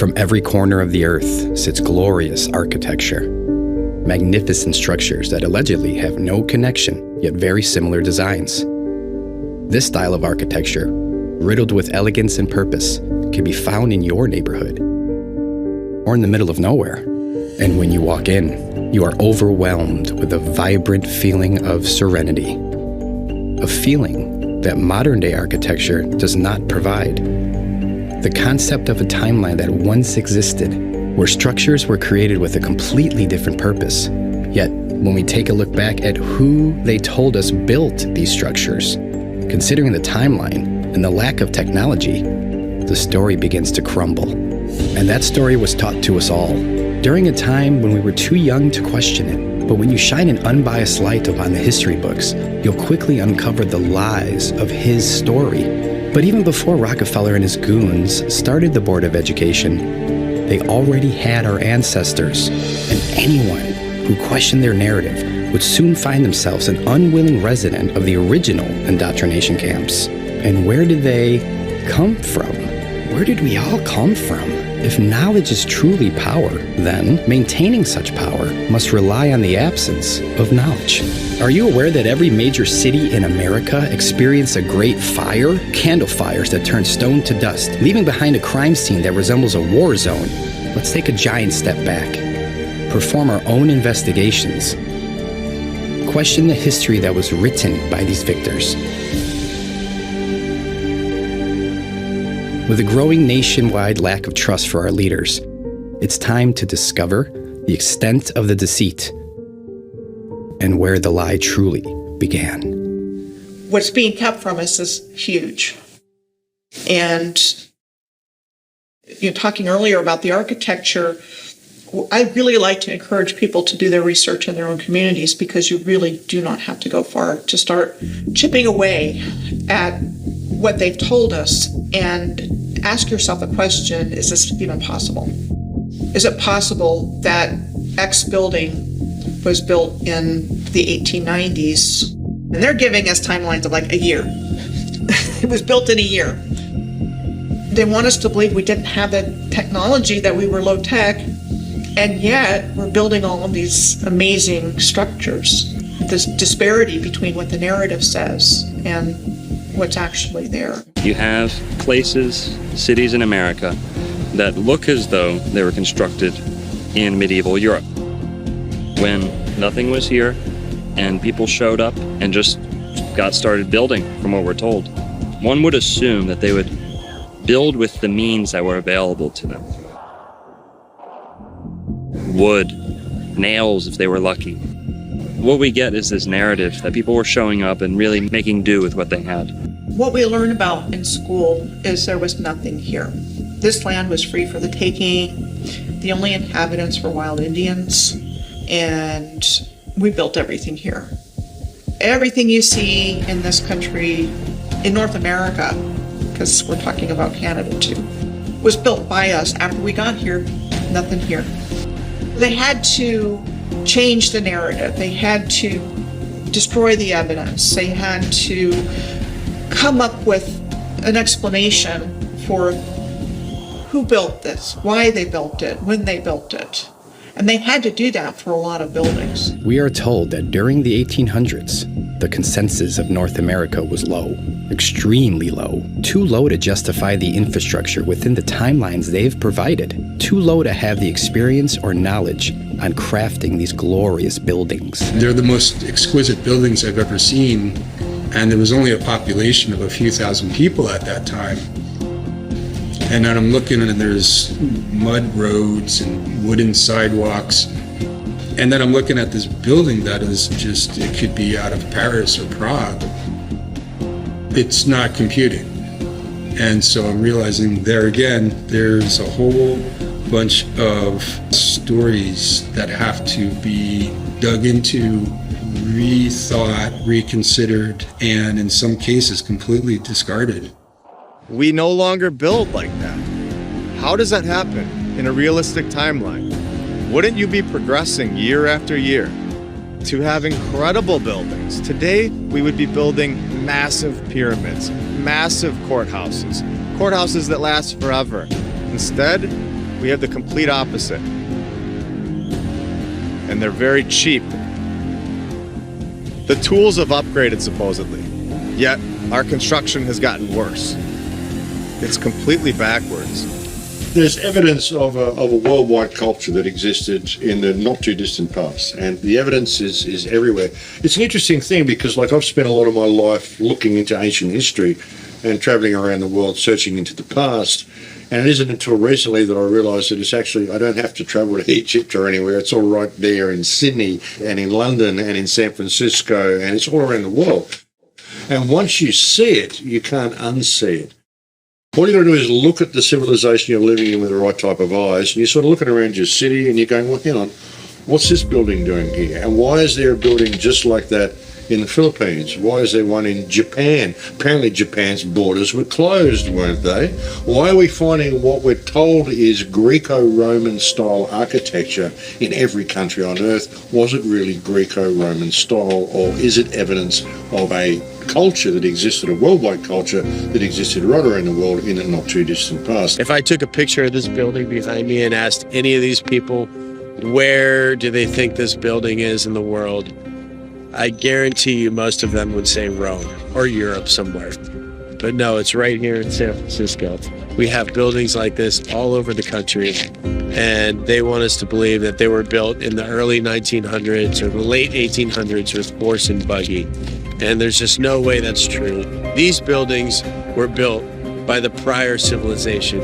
From every corner of the earth sits glorious architecture. Magnificent structures that allegedly have no connection, yet very similar designs. This style of architecture, riddled with elegance and purpose, can be found in your neighborhood or in the middle of nowhere. And when you walk in, you are overwhelmed with a vibrant feeling of serenity, a feeling that modern-day architecture does not provide. The concept of a timeline that once existed, where structures were created with a completely different purpose. Yet, when we take a look back at who they told us built these structures, considering the timeline and the lack of technology, the story begins to crumble. And that story was taught to us all during a time when we were too young to question it. But when you shine an unbiased light upon the history books, you'll quickly uncover the lies of his story. But even before Rockefeller and his goons started the Board of Education, they already had our ancestors, and anyone who questioned their narrative would soon find themselves an unwilling resident of the original indoctrination camps. And where did they come from? Where did we all come from? If knowledge is truly power, then maintaining such power must rely on the absence of knowledge. Are you aware that every major city in America experienced a great fire? Candle fires that turned stone to dust, leaving behind a crime scene that resembles a war zone. Let's take a giant step back. Perform our own investigations. Question the history that was written by these victors. With a growing nationwide lack of trust for our leaders, it's time to discover the extent of the deceit and where the lie truly began. What's being kept from us is huge. And you're talking earlier about the architecture. I really like to encourage people to do their research in their own communities, because you really do not have to go far to start chipping away at what they've told us and ask yourself the question, is this even possible? Is it possible that X building was built in the 1890s? And they're giving us timelines of like a year. It was built in a year. They want us to believe we didn't have the technology, that we were low tech, and yet we're building all of these amazing structures. This disparity between what the narrative says and what's actually there. You have places, cities in America that look as though they were constructed in medieval Europe, when nothing was here and people showed up and just got started building, from what we're told. One would assume that they would build with the means that were available to them. Wood, nails if they were lucky. What we get is this narrative that people were showing up and really making do with what they had. What we learn about in school is there was nothing here. This land was free for the taking. The only inhabitants were wild Indians, and we built everything here. Everything you see in this country, in North America, because we're talking about Canada too, was built by us. After we got here, nothing here. They had to change the narrative. They had to destroy the evidence. They had to come up with an explanation for who built this, why they built it, when they built it. And they had to do that for a lot of buildings. We are told that during the 1800s, the consensus of North America was low, extremely low, too low to justify the infrastructure within the timelines they've provided, too low to have the experience or knowledge on crafting these glorious buildings. They're the most exquisite buildings I've ever seen, and there was only a population of a few thousand people at that time. And then I'm looking and there's mud roads and wooden sidewalks. And then I'm looking at this building that is just, it could be out of Paris or Prague. It's not computing. And so I'm realizing there again, there's a whole bunch of stories that have to be dug into, rethought, reconsidered, and in some cases completely discarded. We no longer build like that. How does that happen in a realistic timeline? Wouldn't you be progressing year after year to have incredible buildings? Today, we would be building massive pyramids, massive courthouses that last forever. Instead, we have the complete opposite. And they're very cheap. The tools have upgraded supposedly, yet our construction has gotten worse. It's completely backwards. There's evidence of a worldwide culture that existed in the not too distant past, and the evidence is everywhere. It's an interesting thing because, like, I've spent a lot of my life looking into ancient history and traveling around the world searching into the past, and it isn't until recently that I realised that it's actually, I don't have to travel to Egypt or anywhere. It's all right there in Sydney and in London and in San Francisco, and it's all around the world. And once you see it, you can't unsee it. All you got to do is look at the civilization you're living in with the right type of eyes, and you're sort of looking around your city and you're going, well, hang on, what's this building doing here? And why is there a building just like that in the Philippines? Why is there one in Japan? Apparently Japan's borders were closed, weren't they? Why are we finding what we're told is Greco-Roman style architecture in every country on earth? Was it really Greco-Roman style, or is it evidence of a culture that existed, a worldwide culture that existed right around the world in the not too distant past? If I took a picture of this building behind me and asked any of these people where do they think this building is in the world, I guarantee you most of them would say Rome or Europe somewhere. But no, it's right here in San Francisco. We have buildings like this all over the country, and they want us to believe that they were built in the early 1900s or the late 1800s with horse and buggy. And there's just no way that's true. These buildings were built by the prior civilization,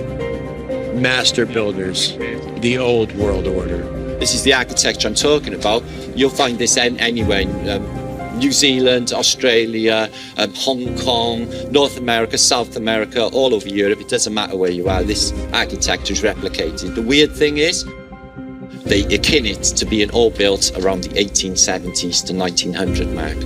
master builders, the old world order. This is the architecture I'm talking about. You'll find this anywhere in New Zealand, Australia, Hong Kong, North America, South America, all over Europe. It doesn't matter where you are, this architecture is replicated. The weird thing is, they akin it to being all built around the 1870s to 1900 mark.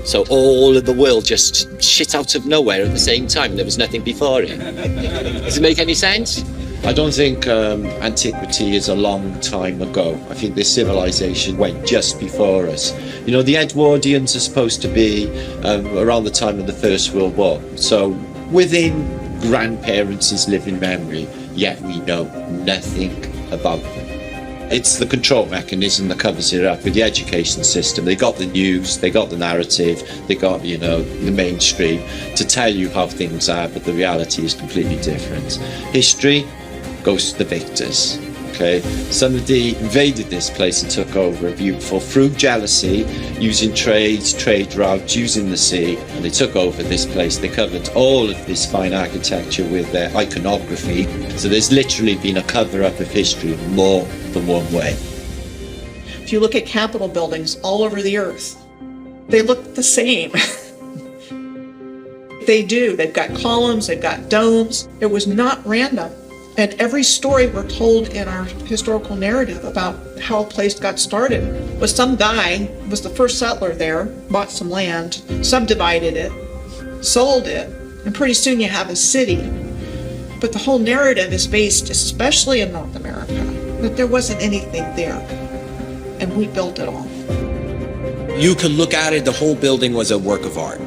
So all of the world just shit out of nowhere at the same time. There was nothing before it. Does it make any sense? I don't think antiquity is a long time ago. I think this civilization went just before us. You know, the Edwardians are supposed to be around the time of the First World War. So within grandparents' living memory, yet we know nothing about them. It's the control mechanism that covers it up with the education system. They got the news, they got the narrative, they got, you know, the mainstream to tell you how things are, but the reality is completely different. History goes to the victors, okay? Somebody invaded this place and took over beautiful through jealousy, using trade routes, using the sea, and they took over this place. They covered all of this fine architecture with their iconography. So there's literally been a cover-up of history more than one way. If you look at Capitol buildings all over the earth, they look the same. They do. They've got columns, they've got domes. It was not random. And every story we're told in our historical narrative about how a place got started was some guy was the first settler there, bought some land, subdivided it, sold it, and pretty soon you have a city. But the whole narrative is based, especially in North America, that there wasn't anything there, and we built it all. You could look at it, the whole building was a work of art.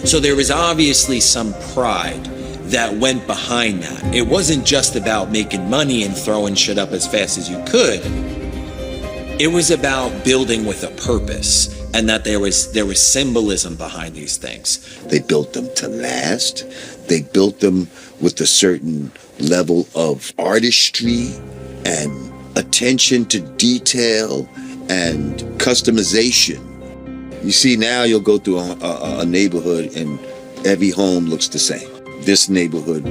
So there was obviously some pride that went behind that. It wasn't just about making money and throwing shit up as fast as you could. It was about building with a purpose, and that there was symbolism behind these things. They built them to last. They built them with a certain level of artistry and attention to detail and customization. You see, now you'll go through a neighborhood and every home looks the same. This neighborhood,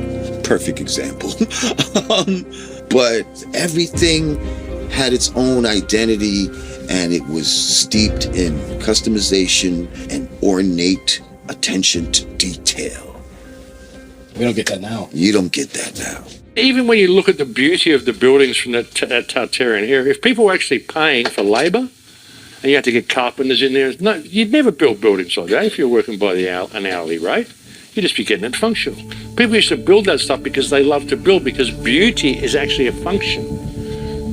perfect example. But everything had its own identity, and it was steeped in customization and ornate attention to detail. We don't get that now. You don't get that now. Even when you look at the beauty of the buildings from that Tartarian era, if people were actually paying for labour, and you had to get carpenters in there, no, you'd never build buildings like that if you're working by an hourly rate. You'd just be getting it functional. People used to build that stuff because they love to build, because beauty is actually a function.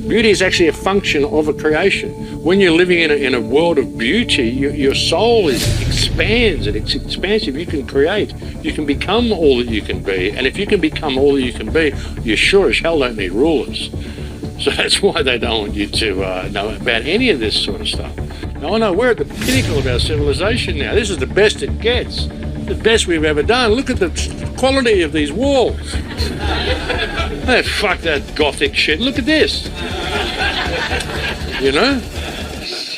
Beauty is actually a function of a creation. When you're living in a world of beauty, your soul expands, and it's expansive. You can create. You can become all that you can be. And if you can become all that you can be, you sure as hell don't need rulers. So that's why they don't want you to know about any of this sort of stuff. Oh no, we're at the pinnacle of our civilization now. This is the best it gets. The best we've ever done. Look at the quality of these walls. Hey, fuck that Gothic shit. Look at this. You know?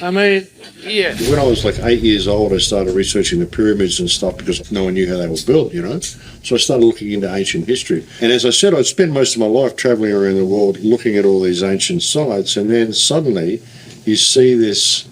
I mean, yeah. When I was like 8 years old, I started researching the pyramids and stuff because no one knew how they were built, you know? So I started looking into ancient history. And as I said, I'd spent most of my life traveling around the world looking at all these ancient sites, and then suddenly you see this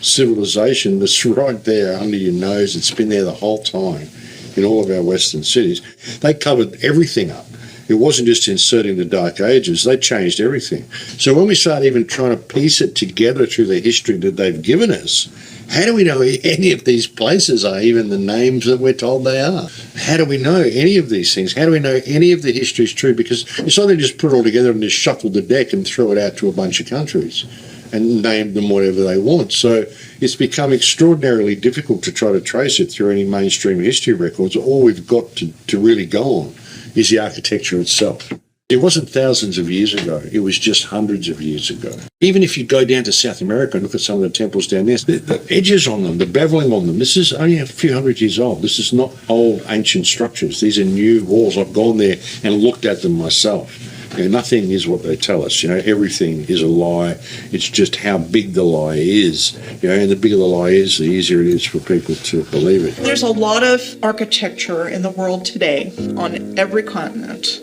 civilization that's right there under your nose. It's been there the whole time in all of our Western cities. They covered everything up. It wasn't just inserting the Dark Ages, they changed everything. So when we start even trying to piece it together through the history that they've given us, how do we know any of these places are even the names that we're told they are? How do we know any of these things? How do we know any of the history is true? Because it's not they just put it all together and just shuffle the deck and throw it out to a bunch of countries and name them whatever they want. So it's become extraordinarily difficult to try to trace it through any mainstream history records. All we've got to really go on is the architecture itself. It wasn't thousands of years ago, it was just hundreds of years ago. Even if you go down to South America and look at some of the temples down there, the edges on them, the beveling on them, this is only a few hundred years old. This is not old ancient structures. These are new walls. I've gone there and looked at them myself. You know, nothing is what they tell us. You know, everything is a lie. It's just how big the lie is. You know, and the bigger the lie is, the easier it is for people to believe it. There's a lot of architecture in the world today on every continent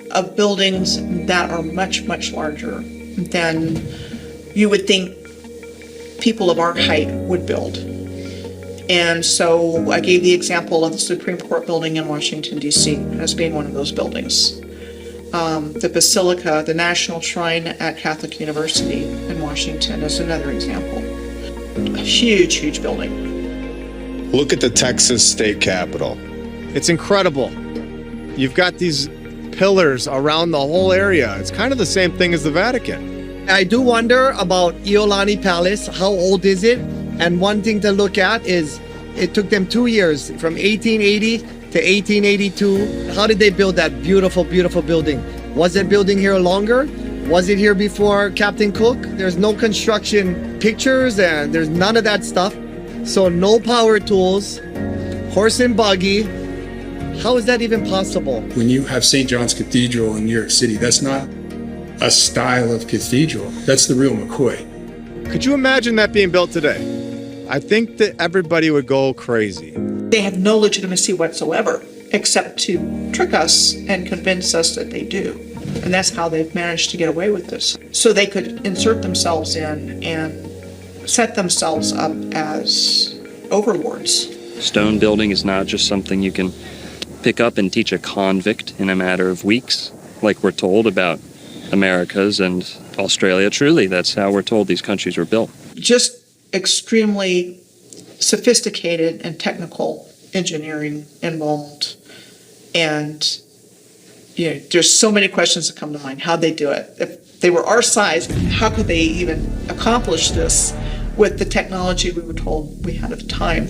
of buildings that are much, much larger than you would think people of our height would build. And so I gave the example of the Supreme Court building in Washington, D.C. as being one of those buildings. The Basilica, the National Shrine at Catholic University in Washington is another example. A huge, huge building. Look at the Texas state capitol. It's incredible. You've got these pillars around the whole area. It's kind of the same thing as the Vatican. I do wonder about Iolani Palace. How old is it? And one thing to look at is it took them 2 years, from 1880 to 1882. How did they build that beautiful, beautiful building? Was that building here longer? Was it here before Captain Cook? There's no construction pictures and there's none of that stuff. So no power tools, horse and buggy. How is that even possible? When you have St. John's Cathedral in New York City, that's not a style of cathedral. That's the real McCoy. Could you imagine that being built today? I think that everybody would go crazy. They have no legitimacy whatsoever, except to trick us and convince us that they do. And that's how they've managed to get away with this. So they could insert themselves in and set themselves up as overlords. Stone building is not just something you can pick up and teach a convict in a matter of weeks, like we're told about Americas and Australia. Truly, that's how we're told these countries were built. Just extremely sophisticated and technical engineering involved. And you know, there's so many questions that come to mind. How'd they do it? If they were our size, how could they even accomplish this with the technology we were told we had at the time?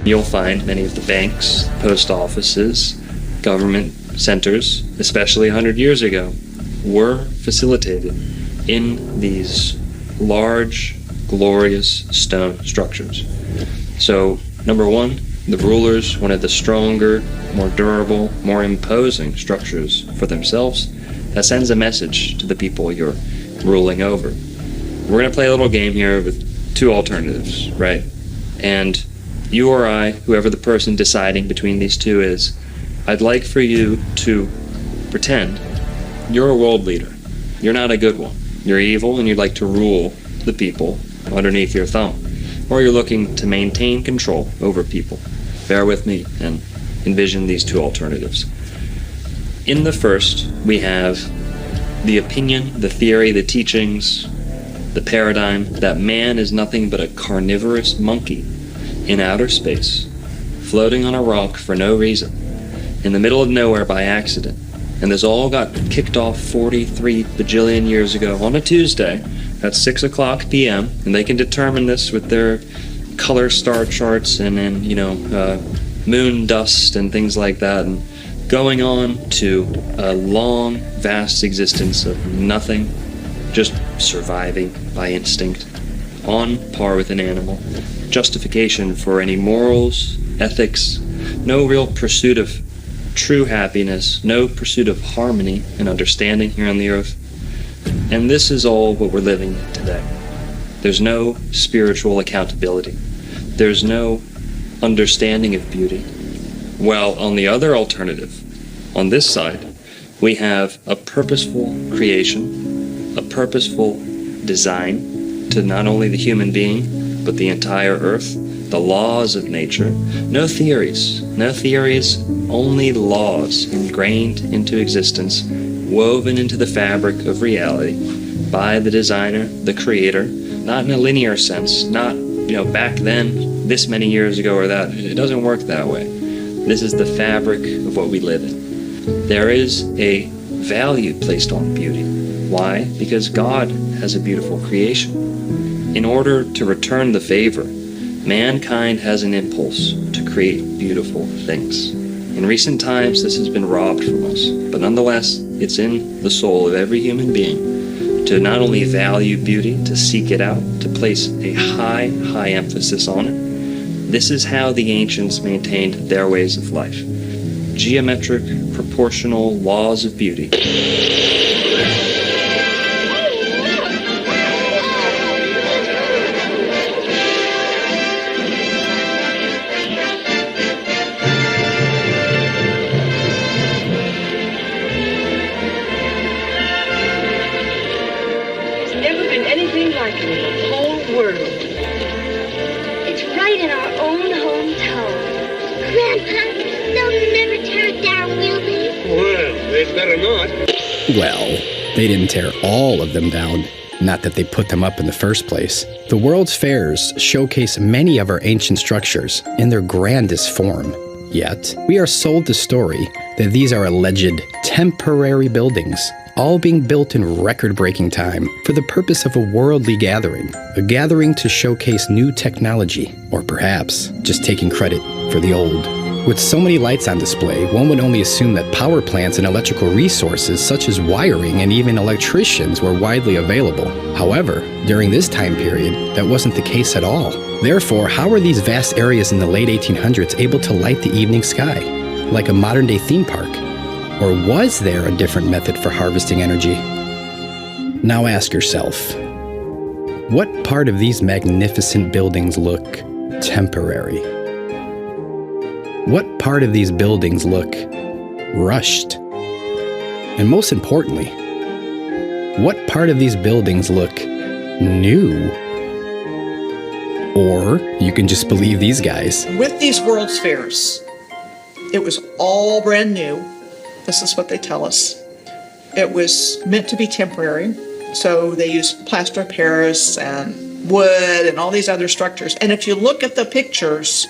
You'll find many of the banks, post offices, government centers, especially 100 years ago, were facilitated in these large, glorious stone structures. So, number one, the rulers wanted the stronger, more durable, more imposing structures for themselves. That sends a message to the people you're ruling over. We're going to play a little game here with two alternatives, right? And you or I, whoever the person deciding between these two is, I'd like for you to pretend you're a world leader. You're not a good one. You're evil and you'd like to rule the people underneath your thumb. Or you're looking to maintain control over people. Bear with me and envision these two alternatives. In the first, we have the opinion, the theory, the teachings, the paradigm that man is nothing but a carnivorous monkey in outer space, floating on a rock for no reason, in the middle of nowhere by accident. And this all got kicked off 43 bajillion years ago on a Tuesday at 6 o'clock p.m. And they can determine this with their color star charts and then, moon dust and things like that, and going on to a long, vast existence of nothing, just surviving by instinct, on par with an animal. Justification for any morals, ethics, no real pursuit of true happiness, no pursuit of harmony and understanding here on the earth. And this is all what we're living in today. There's no spiritual accountability. There's no understanding of beauty. Well, on the other alternative, on this side, we have a purposeful creation, a purposeful design to not only the human being, but the entire earth, the laws of nature. No theories, only laws ingrained into existence, woven into the fabric of reality by the designer, the creator, not in a linear sense, not, back then, this many years ago or that. It doesn't work that way. This is the fabric of what we live in. There is a value placed on beauty. Why? Because God has a beautiful creation. In order to return the favor, mankind has an impulse to create beautiful things. In recent times, this has been robbed from us, but nonetheless, it's in the soul of every human being to not only value beauty, to seek it out, to place a high emphasis on it. This is how the ancients maintained their ways of life. Geometric, proportional laws of beauty. Well, they didn't tear all of them down. Not that they put them up in the first place. The World's Fairs showcase many of our ancient structures in their grandest form. Yet, we are sold the story that these are alleged temporary buildings, all being built in record-breaking time for the purpose of a worldly gathering, a gathering to showcase new technology, or perhaps just taking credit for the old. With so many lights on display, one would only assume that power plants and electrical resources such as wiring and even electricians were widely available. However, during this time period, that wasn't the case at all. Therefore, how were these vast areas in the late 1800s able to light the evening sky, like a modern-day theme park? Or was there a different method for harvesting energy? Now ask yourself, what part of these magnificent buildings look temporary? What part of these buildings look rushed? And most importantly, what part of these buildings look new? Or you can just believe these guys. With these World's Fairs, it was all brand new. This is what they tell us. It was meant to be temporary, so they used plaster of Paris and wood and all these other structures. And if you look at the pictures,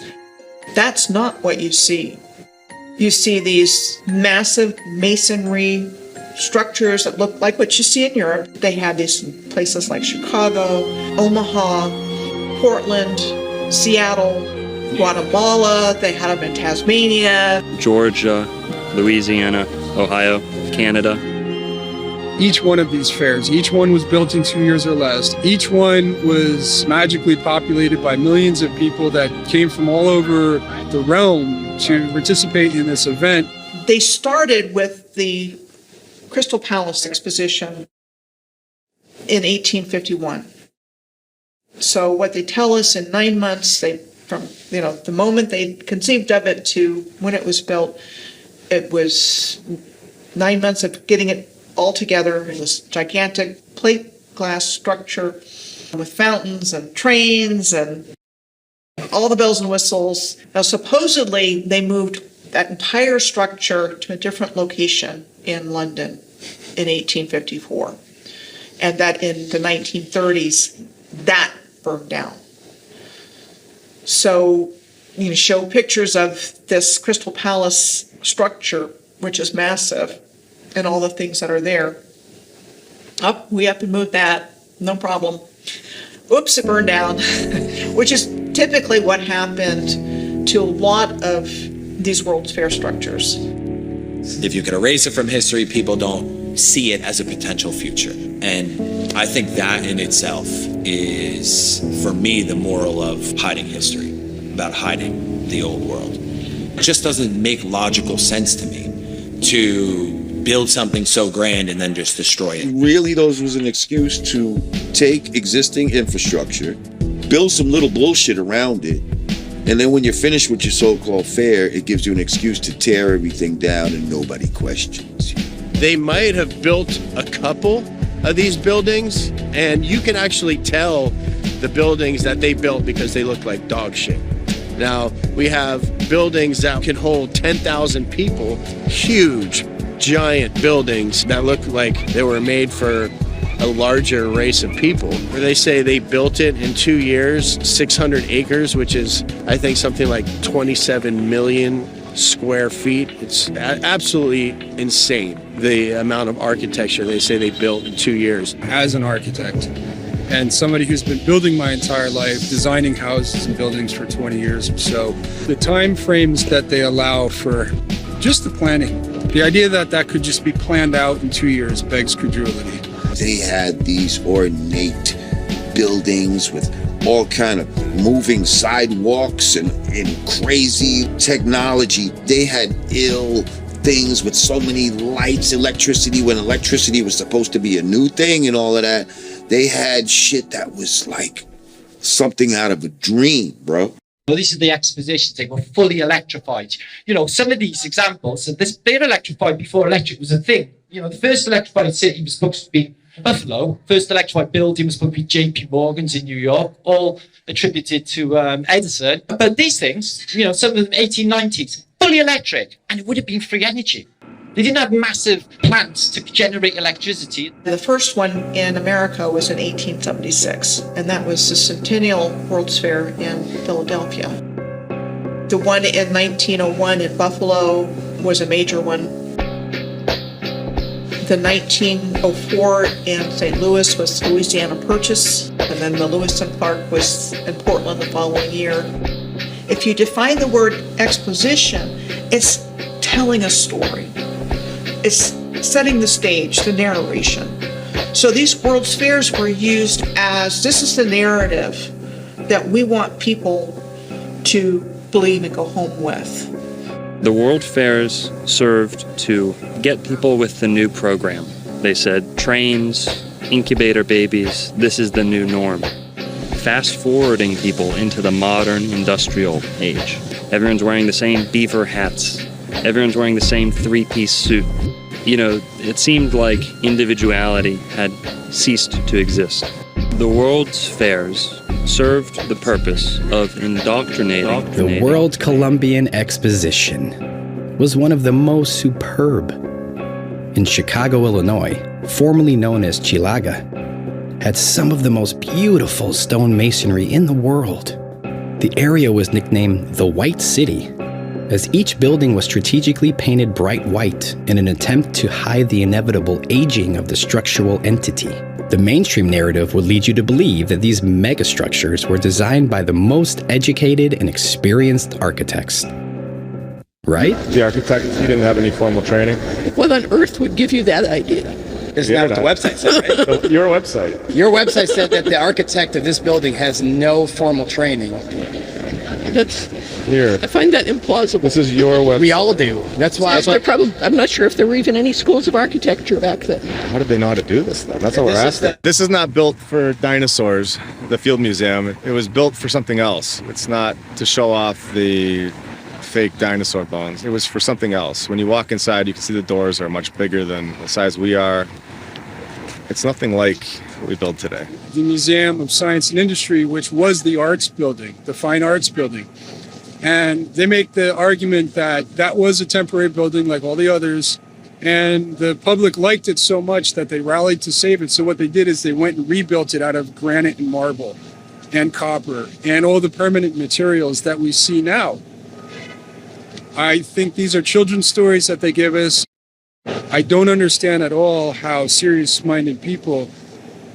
that's not what you see. You see these massive masonry structures that look like what you see in Europe. They had these in places like Chicago, Omaha, Portland, Seattle, Guatemala. They had them in Tasmania, Georgia, Louisiana, Ohio, Canada. Each one of these fairs, each one was built in 2 years or less. Each one was magically populated by millions of people that came from all over the realm to participate in this event. They started with the Crystal Palace exposition in 1851. So what they tell us in 9 months, from the moment they conceived of it to when it was built, it was 9 months of getting it all together in this gigantic plate glass structure with fountains and trains and all the bells and whistles. Now, supposedly, they moved that entire structure to a different location in London in 1854, and that in the 1930s, that burned down. So, show pictures of this Crystal Palace structure, which is massive, and all the things that are there. We have to move that, no problem. Oops, it burned down, which is typically what happened to a lot of these World's Fair structures. If you could erase it from history, people don't see it as a potential future. And I think that in itself is, for me, the moral of hiding history, about hiding the old world. It just doesn't make logical sense to me to build something so grand and then just destroy it. Really, those was an excuse to take existing infrastructure, build some little bullshit around it, and then when you're finished with your so-called fair, it gives you an excuse to tear everything down and nobody questions you. They might have built a couple of these buildings, and you can actually tell the buildings that they built because they look like dog shit. Now, we have buildings that can hold 10,000 people, huge, giant buildings that look like they were made for a larger race of people, where they say they built it in 2 years, 600 acres, which is, I think, something like 27 million square feet. It's absolutely insane, the amount of architecture they say they built in 2 years. As an architect and somebody who's been building my entire life, designing houses and buildings for 20 years or so, the time frames that they allow for just the planning, the idea that that could just be planned out in 2 years begs credulity. They had these ornate buildings with all kind of moving sidewalks and crazy technology. They had ill things with so many lights, electricity, when electricity was supposed to be a new thing and all of that. They had shit that was like something out of a dream, bro. Well, these are the expositions. They were fully electrified. You know, some of these examples, they're electrified before electric was a thing. You know, the first electrified city was supposed to be Buffalo. First electrified building was supposed to be JP Morgan's in New York, all attributed to Edison. But these things, you know, some of them 1890s, fully electric, and it would have been free energy. They didn't have massive plants to generate electricity. The first one in America was in 1876, and that was the Centennial World's Fair in Philadelphia. The one in 1901 in Buffalo was a major one. The 1904 in St. Louis was the Louisiana Purchase, and then the Lewis and Clark was in Portland the following year. If you define the word exposition, it's telling a story. It's setting the stage, the narration. So these World's Fairs were used as, this is the narrative that we want people to believe and go home with. The World Fairs served to get people with the new program. They said, trains, incubator babies, this is the new norm. Fast forwarding people into the modern industrial age. Everyone's wearing the same beaver hats. Everyone's wearing the same three-piece suit. You know, it seemed like individuality had ceased to exist. The World's Fairs served the purpose of indoctrinating. The World Columbian Exposition was one of the most superb. In Chicago, Illinois, formerly known as Chilaga, had some of the most beautiful stone masonry in the world. The area was nicknamed the White City, as each building was strategically painted bright white in an attempt to hide the inevitable aging of the structural entity. The mainstream narrative would lead you to believe that these megastructures were designed by the most educated and experienced architects. Right? The architect, he didn't have any formal training. What on earth would give you that idea? Isn't that what the website said, right? Your website. Your website said that the architect of this building has no formal training. That's... Here. I find that implausible. This is your website. We all do. That's why. I'm not sure if there were even any schools of architecture back then. How did they know how to do this then? That's what we're asking. This is not built for dinosaurs, the Field Museum. It was built for something else. It's not to show off the fake dinosaur bones. It was for something else. When you walk inside, you can see the doors are much bigger than the size we are. It's nothing like what we build today. The Museum of Science and Industry, which was the arts building, the fine arts building. And they make the argument that that was a temporary building like all the others, and the public liked it so much that they rallied to save it. So what they did is they went and rebuilt it out of granite and marble and copper and all the permanent materials that we see now. I think these are children's stories that they give us. I don't understand at all how serious-minded people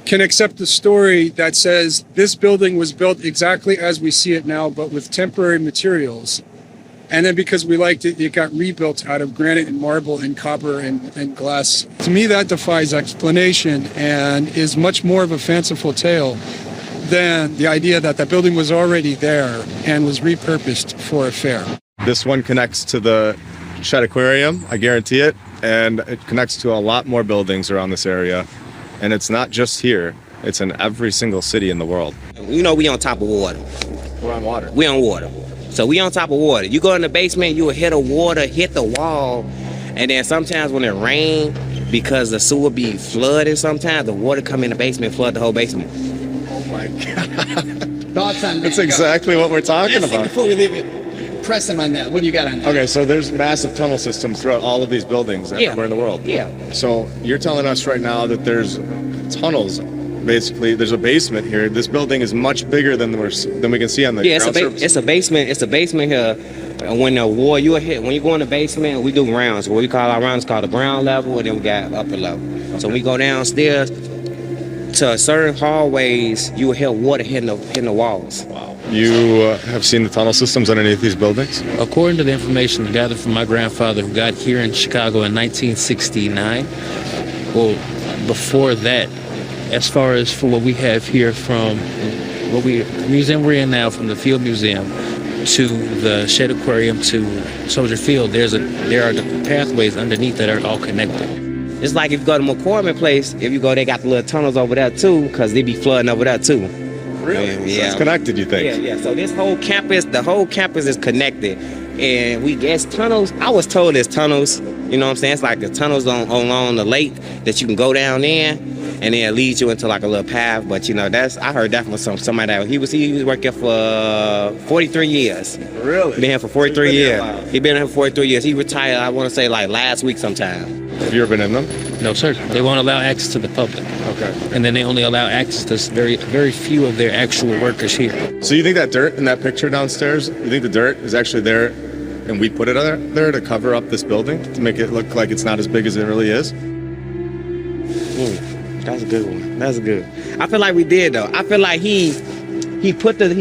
can accept the story that says this building was built exactly as we see it now, but with temporary materials. And then because we liked it, it got rebuilt out of granite and marble and copper and glass. To me, that defies explanation and is much more of a fanciful tale than the idea that that building was already there and was repurposed for a fair. This one connects to the Shed Aquarium, I guarantee it, and it connects to a lot more buildings around this area. And it's not just here, it's in every single city in the world. You know, we on top of water. We're on water. We on water. So we on top of water. You go in the basement, you will hit the water, hit the wall, and then sometimes when it rains, because the sewer be flooded sometimes, the water come in the basement, flood the whole basement. Oh my God. Thoughts on that? That's exactly what we're talking about. Before we leave it, press them on that. What do you got on that? Okay, so there's massive tunnel systems throughout all of these buildings everywhere in the world. Yeah. So you're telling us right now that there's tunnels. Basically, there's a basement here. This building is much bigger than we can see on the ground surface. It's a basement. It's a basement here. When the war you hit, when you go in the basement, we do rounds. What we call our rounds called the ground level, and then we got upper level. Okay. So we go downstairs to certain hallways. You will hear water hitting the walls. Wow. You have seen the tunnel systems on any of these buildings? According to the information gathered from my grandfather, who got here in Chicago in 1969. Well, before that. As far as for what we have here from the museum we're in now, from the Field Museum to the Shed Aquarium to Soldier Field, there are the pathways underneath that are all connected. It's like if you go to McCormick Place, if you go, they got the little tunnels over there too, because they be flooding over there too. Really? Yeah. So it's connected, you think? Yeah. So this whole campus, the whole campus is connected. And we guess tunnels, I was told there's tunnels, you know what I'm saying? It's like the tunnels along the lake that you can go down there. And then it leads you into like a little path, but you know I heard that from somebody that he was working for 43 years. Really? Been here for 43 years. He been here for 43 years. He retired, I want to say like last week sometime. Have you ever been in them? No, sir. They won't allow access to the public. Okay. And then they only allow access to very, very few of their actual workers here. So you think that dirt in that picture downstairs? You think the dirt is actually there, and we put it there to cover up this building to make it look like it's not as big as it really is? That's a good one. That's good. I feel like we did though. I feel like he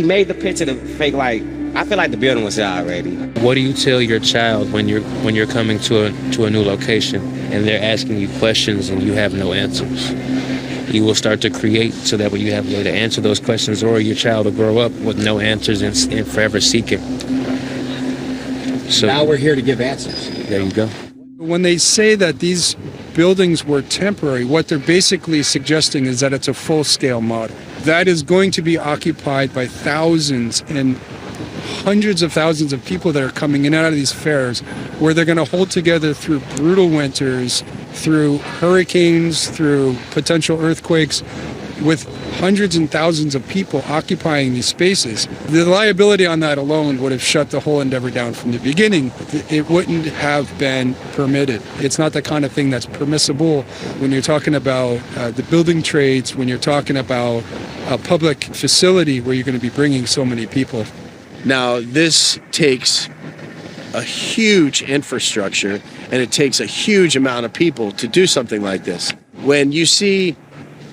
made the picture to fake like. I feel like the building was there already. What do you tell your child when you're coming to a new location and they're asking you questions and you have no answers? You will start to create so that way you have a way to answer those questions, or your child will grow up with no answers and forever seeking. So now we're here to give answers. There you go. When they say that these buildings were temporary, what they're basically suggesting is that it's a full-scale model. That is going to be occupied by thousands and hundreds of thousands of people that are coming in and out of these fairs, where they're going to hold together through brutal winters, through hurricanes, through potential earthquakes, with hundreds and thousands of people occupying these spaces. The liability on that alone would have shut the whole endeavor down from the beginning. It wouldn't have been permitted. It's not the kind of thing that's permissible when you're talking about the building trades, when you're talking about a public facility where you're going to be bringing so many people. Now, this takes a huge infrastructure, and it takes a huge amount of people to do something like this. When you see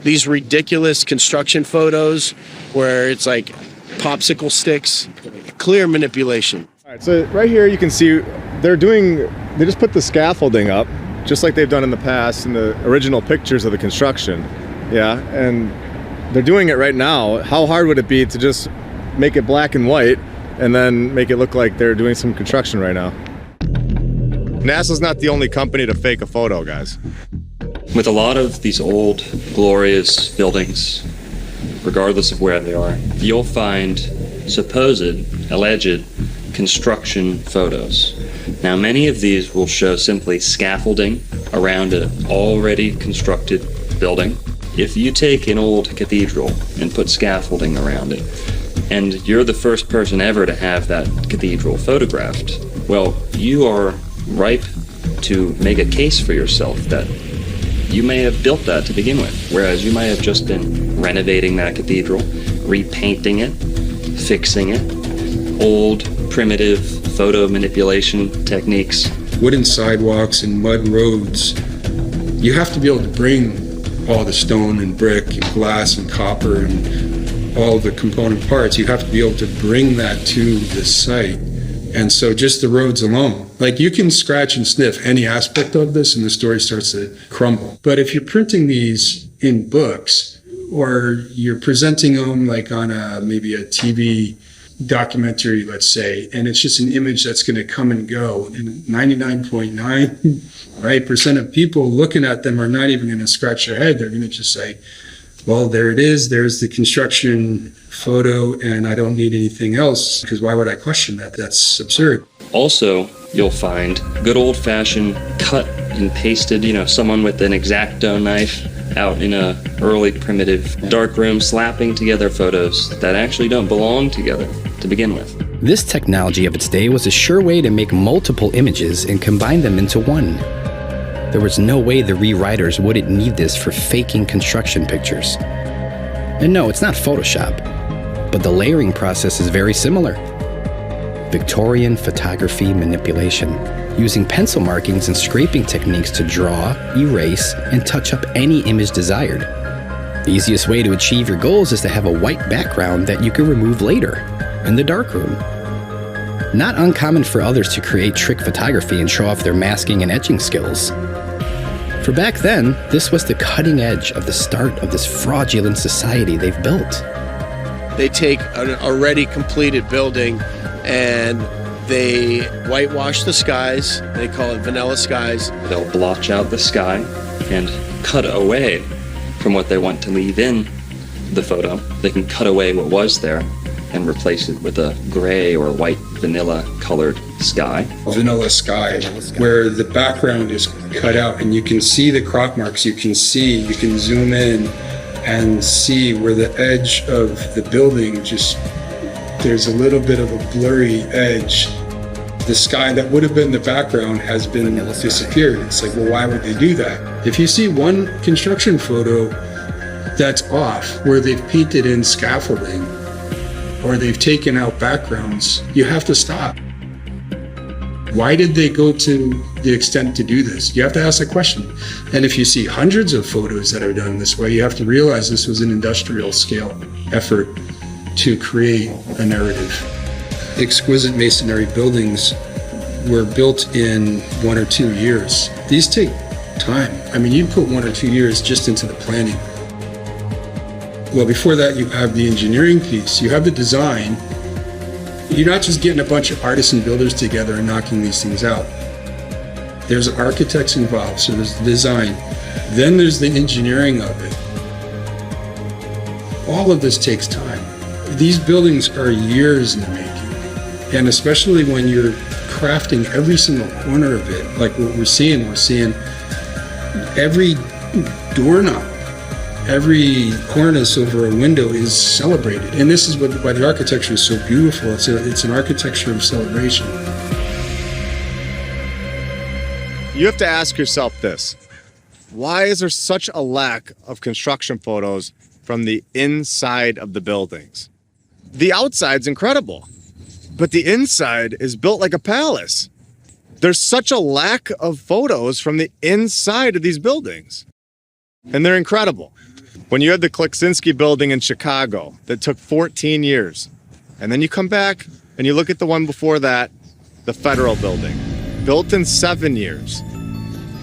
these ridiculous construction photos where it's like popsicle sticks, clear manipulation. All right, so right here you can see they just put the scaffolding up, just like they've done in the past in the original pictures of the construction. Yeah, and they're doing it right now. How hard would it be to just make it black and white and then make it look like they're doing some construction right now? NASA's not the only company to fake a photo, guys. With a lot of these old, glorious buildings, regardless of where they are, you'll find supposed, alleged construction photos. Now, many of these will show simply scaffolding around an already constructed building. If you take an old cathedral and put scaffolding around it, and you're the first person ever to have that cathedral photographed, well, you are ripe to make a case for yourself that you may have built that to begin with, whereas you might have just been renovating that cathedral, repainting it, fixing it, old, primitive photo manipulation techniques. Wooden sidewalks and mud roads. You have to be able to bring all the stone and brick and glass and copper and all the component parts. You have to be able to bring that to the site. And so just the roads alone, like you can scratch and sniff any aspect of this and the story starts to crumble. But if you're printing these in books or you're presenting them like on maybe a TV documentary, let's say, and it's just an image that's going to come and go, and 99.9% of people looking at them are not even going to scratch their head. They're going to just say, well, there it is. There's the construction photo, and I don't need anything else, because why would I question that? That's absurd. Also, you'll find good old-fashioned cut and pasted, someone with an X-Acto knife out in a early primitive dark room slapping together photos that actually don't belong together to begin with. This technology of its day was a sure way to make multiple images and combine them into one. There was no way the rewriters wouldn't need this for faking construction pictures. And no, it's not Photoshop, but the layering process is very similar. Victorian photography manipulation, using pencil markings and scraping techniques to draw, erase, and touch up any image desired. The easiest way to achieve your goals is to have a white background that you can remove later, in the darkroom. Not uncommon for others to create trick photography and show off their masking and etching skills. For back then, this was the cutting edge of the start of this fraudulent society they've built. They take an already completed building and they whitewash the skies. They call it vanilla skies. They'll blotch out the sky and cut away from what they want to leave in the photo. They can cut away what was there and replace it with a gray or white vanilla colored sky. Vanilla sky, where the background is cut out and you can see the crop marks. You can zoom in and see where the edge of the building there's a little bit of a blurry edge. The sky that would have been the background has been disappeared. It's like, well, why would they do that? If you see one construction photo that's off, where they've painted in scaffolding or they've taken out backgrounds, you have to stop. Why did they go to the extent to do this? You have to ask the question. And if you see hundreds of photos that are done this way, you have to realize this was an industrial scale effort to create a narrative. Exquisite masonry buildings were built in 1 or 2 years. These take time. I mean, you put 1 or 2 years just into the planning. Well, before that, you have the engineering piece. You have the design. You're not just getting a bunch of artists and builders together and knocking these things out. There's architects involved, so there's the design. Then there's the engineering of it. All of this takes time. These buildings are years in the making. And especially when you're crafting every single corner of it, like what we're seeing every doorknob, every cornice over a window is celebrated. And this is why the architecture is so beautiful. It's an architecture of celebration. You have to ask yourself this. Why is there such a lack of construction photos from the inside of the buildings? The outside's incredible, but the inside is built like a palace. There's such a lack of photos from the inside of these buildings, and they're incredible. When you had the Kleksinski building in Chicago that took 14 years, and then you come back and you look at the one before that, the Federal building, built in 7 years.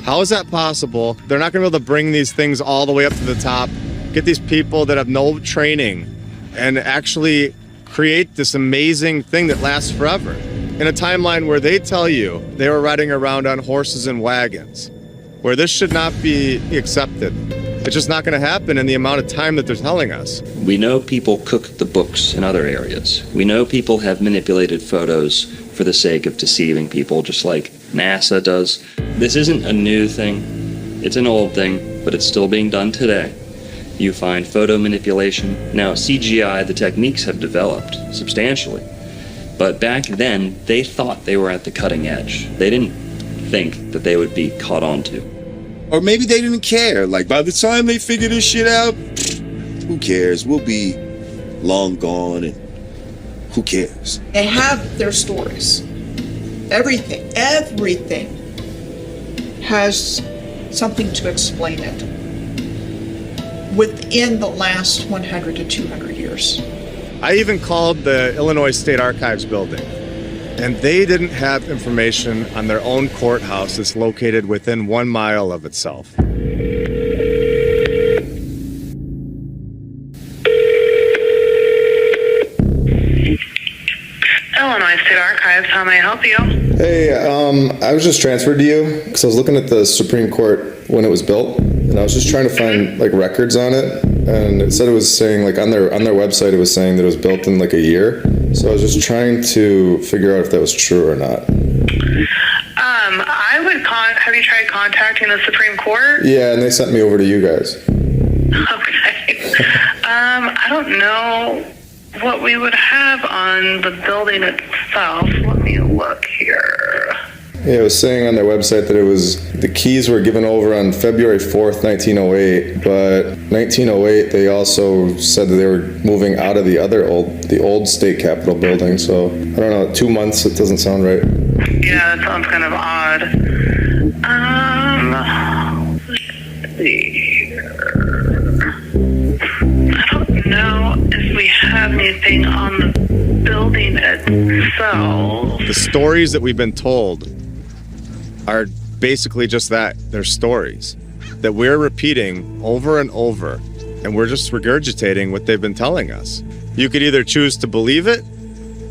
How is that possible? They're not gonna be able to bring these things all the way up to the top, get these people that have no training, and actually create this amazing thing that lasts forever. In a timeline where they tell you they were riding around on horses and wagons, where this should not be accepted. It's just not going to happen in the amount of time that they're telling us. We know people cook the books in other areas. We know people have manipulated photos for the sake of deceiving people, just like NASA does. This isn't a new thing. It's an old thing, but it's still being done today. You find photo manipulation. Now, CGI, the techniques have developed substantially. But back then, they thought they were at the cutting edge. They didn't think that they would be caught on to. Or maybe they didn't care. Like, by the time they figure this shit out, who cares? We'll be long gone, and who cares? They have their stories. Everything has something to explain it. within the last 100 to 200 years. I even called the Illinois State Archives building, and they didn't have information on their own courthouse that's located within 1 mile of itself. Illinois State Archives, how may I help you? Hey, I was just transferred to you because I was looking at the Supreme Court when it was built, and I was just trying to find like records on it, and it said it was saying like on their website it was saying that it was built in like a year. So I was just trying to figure out if that was true or not. I would have you tried contacting the Supreme Court? Yeah, and they sent me over to you guys. Okay. I don't know what we would have on the building itself. Let me look here. Yeah, it was saying on their website that it was the keys were given over on February 4th, 1908, but 1908 they also said that they were moving out of the old state capitol building. So I don't know, 2 months, it doesn't sound right. Yeah, that sounds kind of odd. Let's see here. I don't know if we have anything on the building itself. The stories that we've been told are basically just that. They're stories that we're repeating over and over, and we're just regurgitating what they've been telling us. You could either choose to believe it,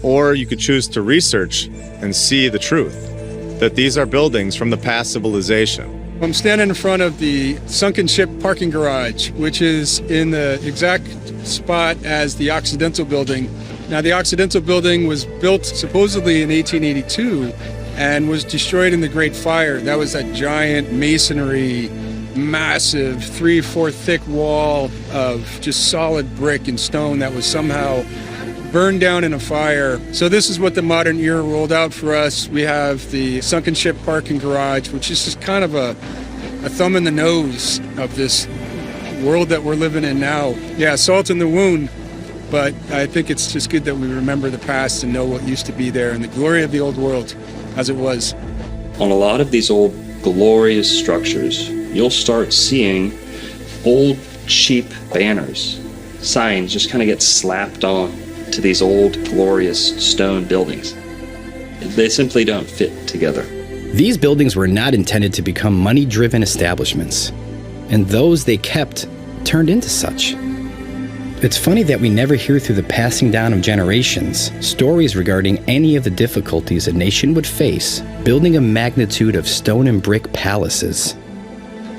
or you could choose to research and see the truth, that these are buildings from the past civilization. I'm standing in front of the sunken ship parking garage, which is in the exact spot as the Occidental building. Now, the Occidental building was built supposedly in 1882 and was destroyed in the Great Fire. That was that giant masonry, massive 3-4 thick wall of just solid brick and stone that was somehow burned down in a fire. So this is what the modern era rolled out for us. We have the sunken ship parking garage, which is just kind of a thumb in the nose of this world that we're living in now. Yeah, salt in the wound, but I think it's just good that we remember the past and know what used to be there and the glory of the old world as it was. On a lot of these old glorious structures, you'll start seeing old cheap banners, signs just kind of get slapped on to these old glorious stone buildings. They simply don't fit together. These buildings were not intended to become money-driven establishments, and those they kept turned into such. It's funny that we never hear through the passing down of generations stories regarding any of the difficulties a nation would face building a magnitude of stone and brick palaces.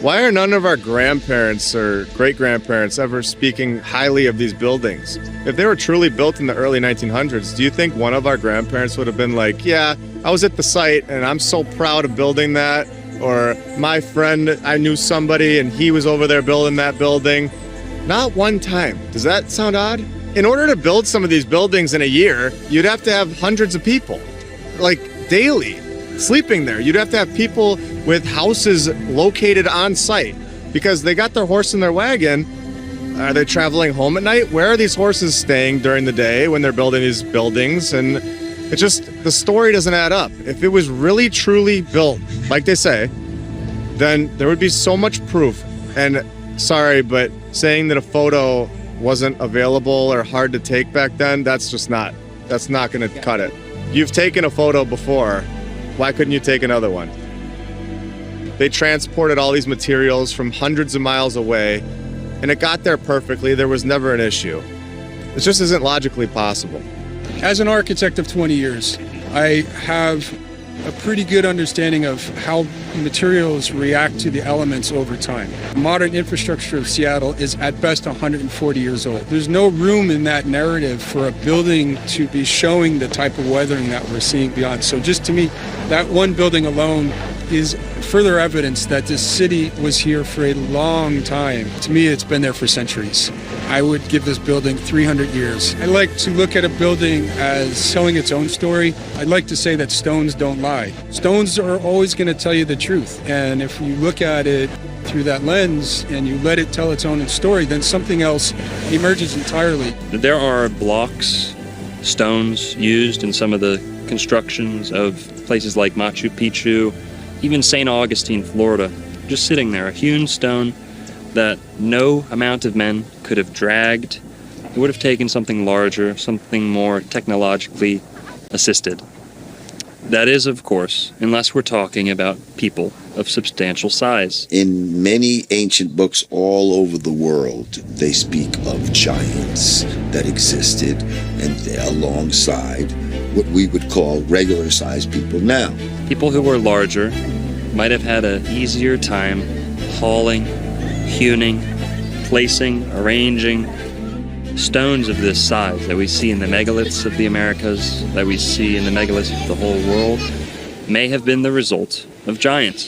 Why are none of our grandparents or great-grandparents ever speaking highly of these buildings? If they were truly built in the early 1900s, do you think one of our grandparents would have been like, yeah, I was at the site and I'm so proud of building that? Or my friend, I knew somebody and he was over there building that building. Not one time. Does that sound odd? In order to build some of these buildings in a year, you'd have to have hundreds of people, like daily, sleeping there. You'd have to have people with houses located on site because they got their horse in their wagon. Are they traveling home at night? Where are these horses staying during the day when they're building these buildings? And it just, the story doesn't add up. If it was really truly built, like they say, then there would be so much proof. And sorry, but saying that a photo wasn't available or hard to take back then, that's not going to cut it. You've taken a photo before. Why couldn't you take another one? They transported all these materials from hundreds of miles away, and it got there perfectly. There was never an issue. It just isn't logically possible. As an architect of 20 years, I have a pretty good understanding of how materials react to the elements over time. Modern infrastructure of Seattle is at best 140 years old. There's no room in that narrative for a building to be showing the type of weathering that we're seeing beyond. So just to me, that one building alone is further evidence that this city was here for a long time. To me, it's been there for centuries. I would give this building 300 years. I like to look at a building as telling its own story. I'd like to say that stones don't lie. Stones are always going to tell you the truth. And if you look at it through that lens and you let it tell its own story, then something else emerges entirely. There are blocks, stones used in some of the constructions of places like Machu Picchu, even St. Augustine, Florida, just sitting there, a hewn stone that no amount of men could have dragged. It would have taken something larger, something more technologically assisted. That is, of course, unless we're talking about people of substantial size. In many ancient books all over the world, they speak of giants that existed and alongside what we would call regular-sized people now. People who were larger might have had an easier time hauling, hewing, placing, arranging stones of this size that we see in the megaliths of the Americas, that we see in the megaliths of the whole world, may have been the result of giants.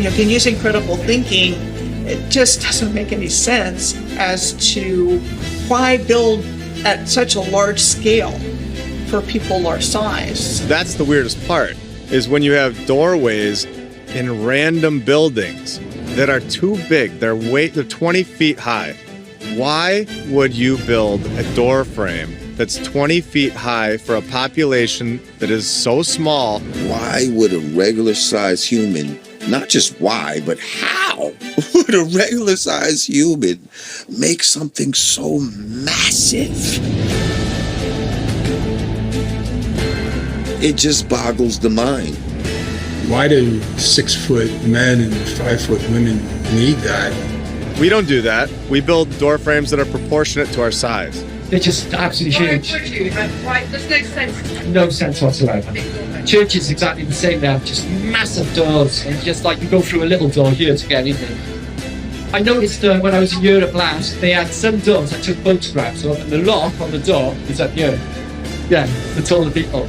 If you're using critical thinking, it just doesn't make any sense as to why build at such a large scale for people our size. That's the weirdest part, is when you have doorways in random buildings that are too big. They're 20 feet high. Why would you build a door frame that's 20 feet high for a population that is so small? Why would a regular-sized human, not just why, but how would a regular-sized human make something so massive? It just boggles the mind. Why do 6-foot men and 5-foot women need that? We don't do that. We build door frames that are proportionate to our size. They're just absolutely huge. Right, there's no sense. No sense whatsoever. Church is exactly the same now, just massive doors, and just like you go through a little door here to get in there. I noticed when I was in Europe last, they had some doors I took photographs of, and the lock on the door is up here. Yeah, the taller people.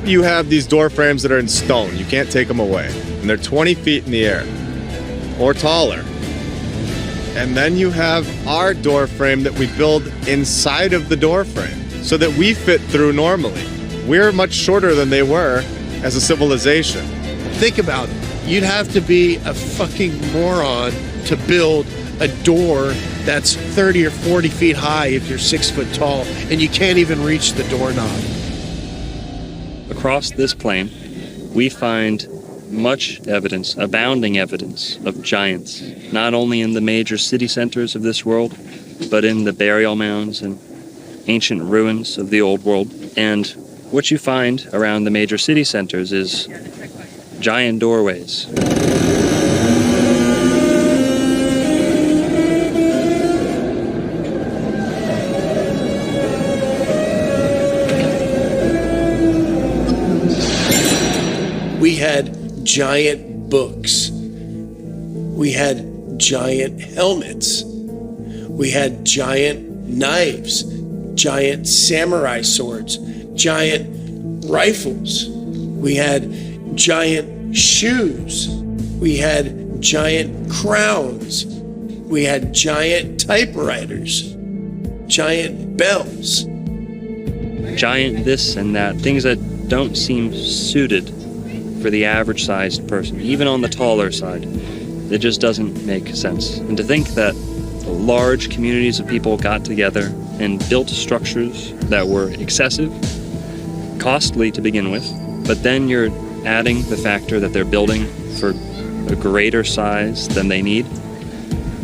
You have these door frames that are in stone. You can't take them away. And they're 20 feet in the air or taller. And then you have our door frame that we build inside of the door frame so that we fit through normally. We're much shorter than they were as a civilization. Think about it. You'd have to be a fucking moron to build a door that's 30 or 40 feet high if you're 6 foot tall and you can't even reach the doorknob. Across this plain, we find much evidence, abounding evidence of giants, not only in the major city centers of this world, but in the burial mounds and ancient ruins of the old world. And what you find around the major city centers is giant doorways. We had giant books. We had giant helmets. We had giant knives, giant samurai swords, giant rifles. We had giant shoes. We had giant crowns. We had giant typewriters, giant bells. Giant this and that, things that don't seem suited for the average sized person, even on the taller side. It just doesn't make sense. And to think that large communities of people got together and built structures that were excessive, costly to begin with, but then you're adding the factor that they're building for a greater size than they need.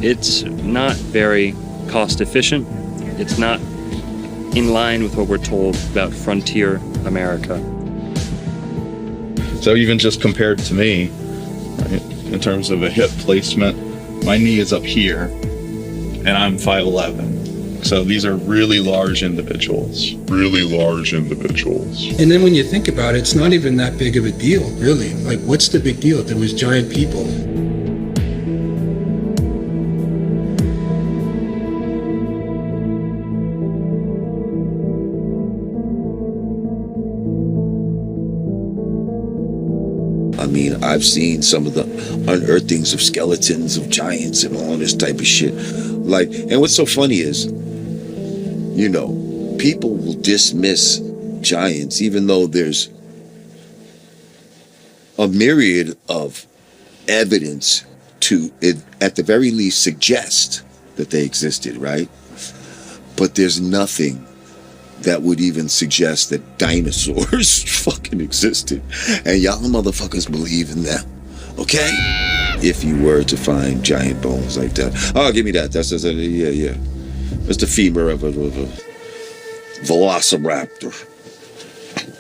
It's not very cost efficient. It's not in line with what we're told about frontier America. So even just compared to me, right, in terms of a hip placement, my knee is up here and I'm 5'11". So these are really large individuals. Really large individuals. And then when you think about it, it's not even that big of a deal, really. Like, what's the big deal if there was giant people? I mean, I've seen some of the unearthings of skeletons of giants and all this type of shit. Like, and what's so funny is, you know, people will dismiss giants even though there's a myriad of evidence to, it, at the very least, suggest that they existed, right? but there's nothing that would even suggest that dinosaurs fucking existed. And y'all motherfuckers believe in them. Okay? If you were to find giant bones like that. Oh, give me that. That's yeah. That's the femur of a velociraptor.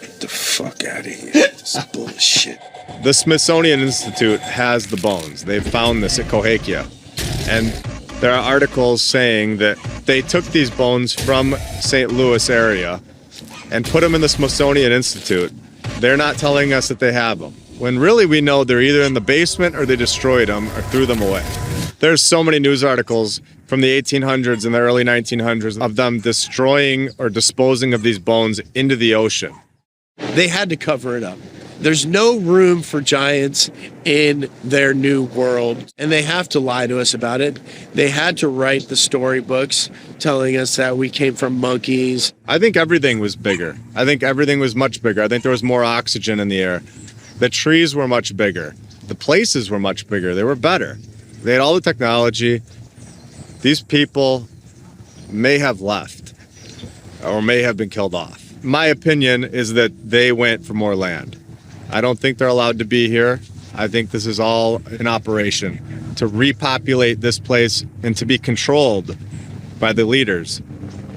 Get the fuck out of here. This is bullshit. The Smithsonian Institute has the bones. They found this at Cahokia. And there are articles saying that they took these bones from St. Louis area and put them in the Smithsonian Institute. They're not telling us that they have them, when really we know they're either in the basement or they destroyed them or threw them away. There's so many news articles from the 1800s and the early 1900s of them destroying or disposing of these bones into the ocean. They had to cover it up. There's no room for giants in their new world, and they have to lie to us about it. They had to write the storybooks telling us that we came from monkeys. I think everything was bigger. I think everything was much bigger. I think there was more oxygen in the air. The trees were much bigger. The places were much bigger. They were better. They had all the technology. These people may have left or may have been killed off. My opinion is that they went for more land. I don't think they're allowed to be here. I think this is all an operation to repopulate this place and to be controlled by the leaders,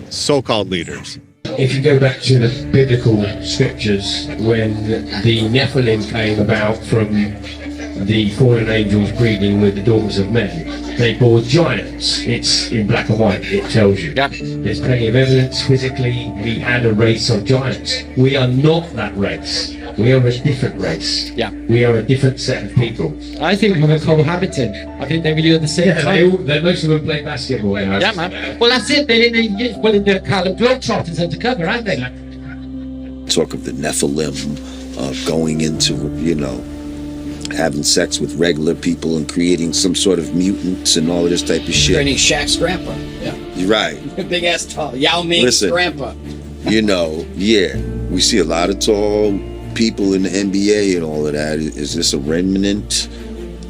so-called leaders. If you go back to the biblical scriptures, when the Nephilim came about from the fallen angels breeding with the daughters of men, they bore giants. It's in black and white, it tells you. Yeah. There's plenty of evidence physically. We had a race of giants. We are not that race. We are a different race. Yeah. We are a different set of people. I think we're cohabiting. I think they were doing the same time. Most of them play basketball. Yeah, man. Well, that's it. They're in the Harlem Globetrotters undercover, aren't they? Talk of the Nephilim going into, having sex with regular people and creating some sort of mutants and all of this type of shit. Training Shaq's grandpa. Yeah. You're right. Big ass tall. Yao Ming's grandpa. We see a lot of tall people in the NBA and all of that. Is this a remnant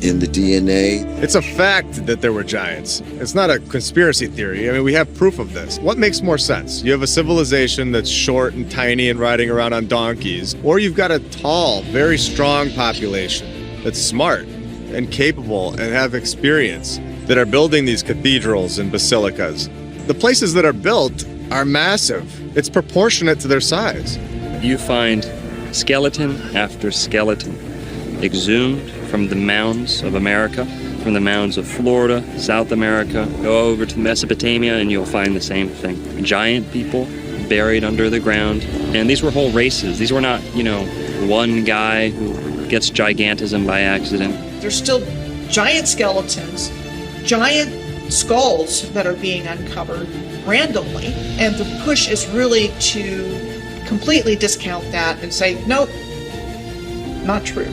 in the DNA? It's a fact that there were giants. It's not a conspiracy theory. I mean, we have proof of this. What makes more sense? You have a civilization that's short and tiny and riding around on donkeys, or you've got a tall, very strong population that's smart and capable and have experience that are building these cathedrals and basilicas. The places that are built are massive. It's proportionate to their size. You find skeleton after skeleton exhumed from the mounds of America, from the mounds of Florida, South America. Go over to Mesopotamia and you'll find the same thing. Giant people buried under the ground. And these were whole races. These were not, one guy who gets gigantism by accident. There's still giant skeletons, giant skulls that are being uncovered randomly. And the push is really to completely discount that and say, nope, not true.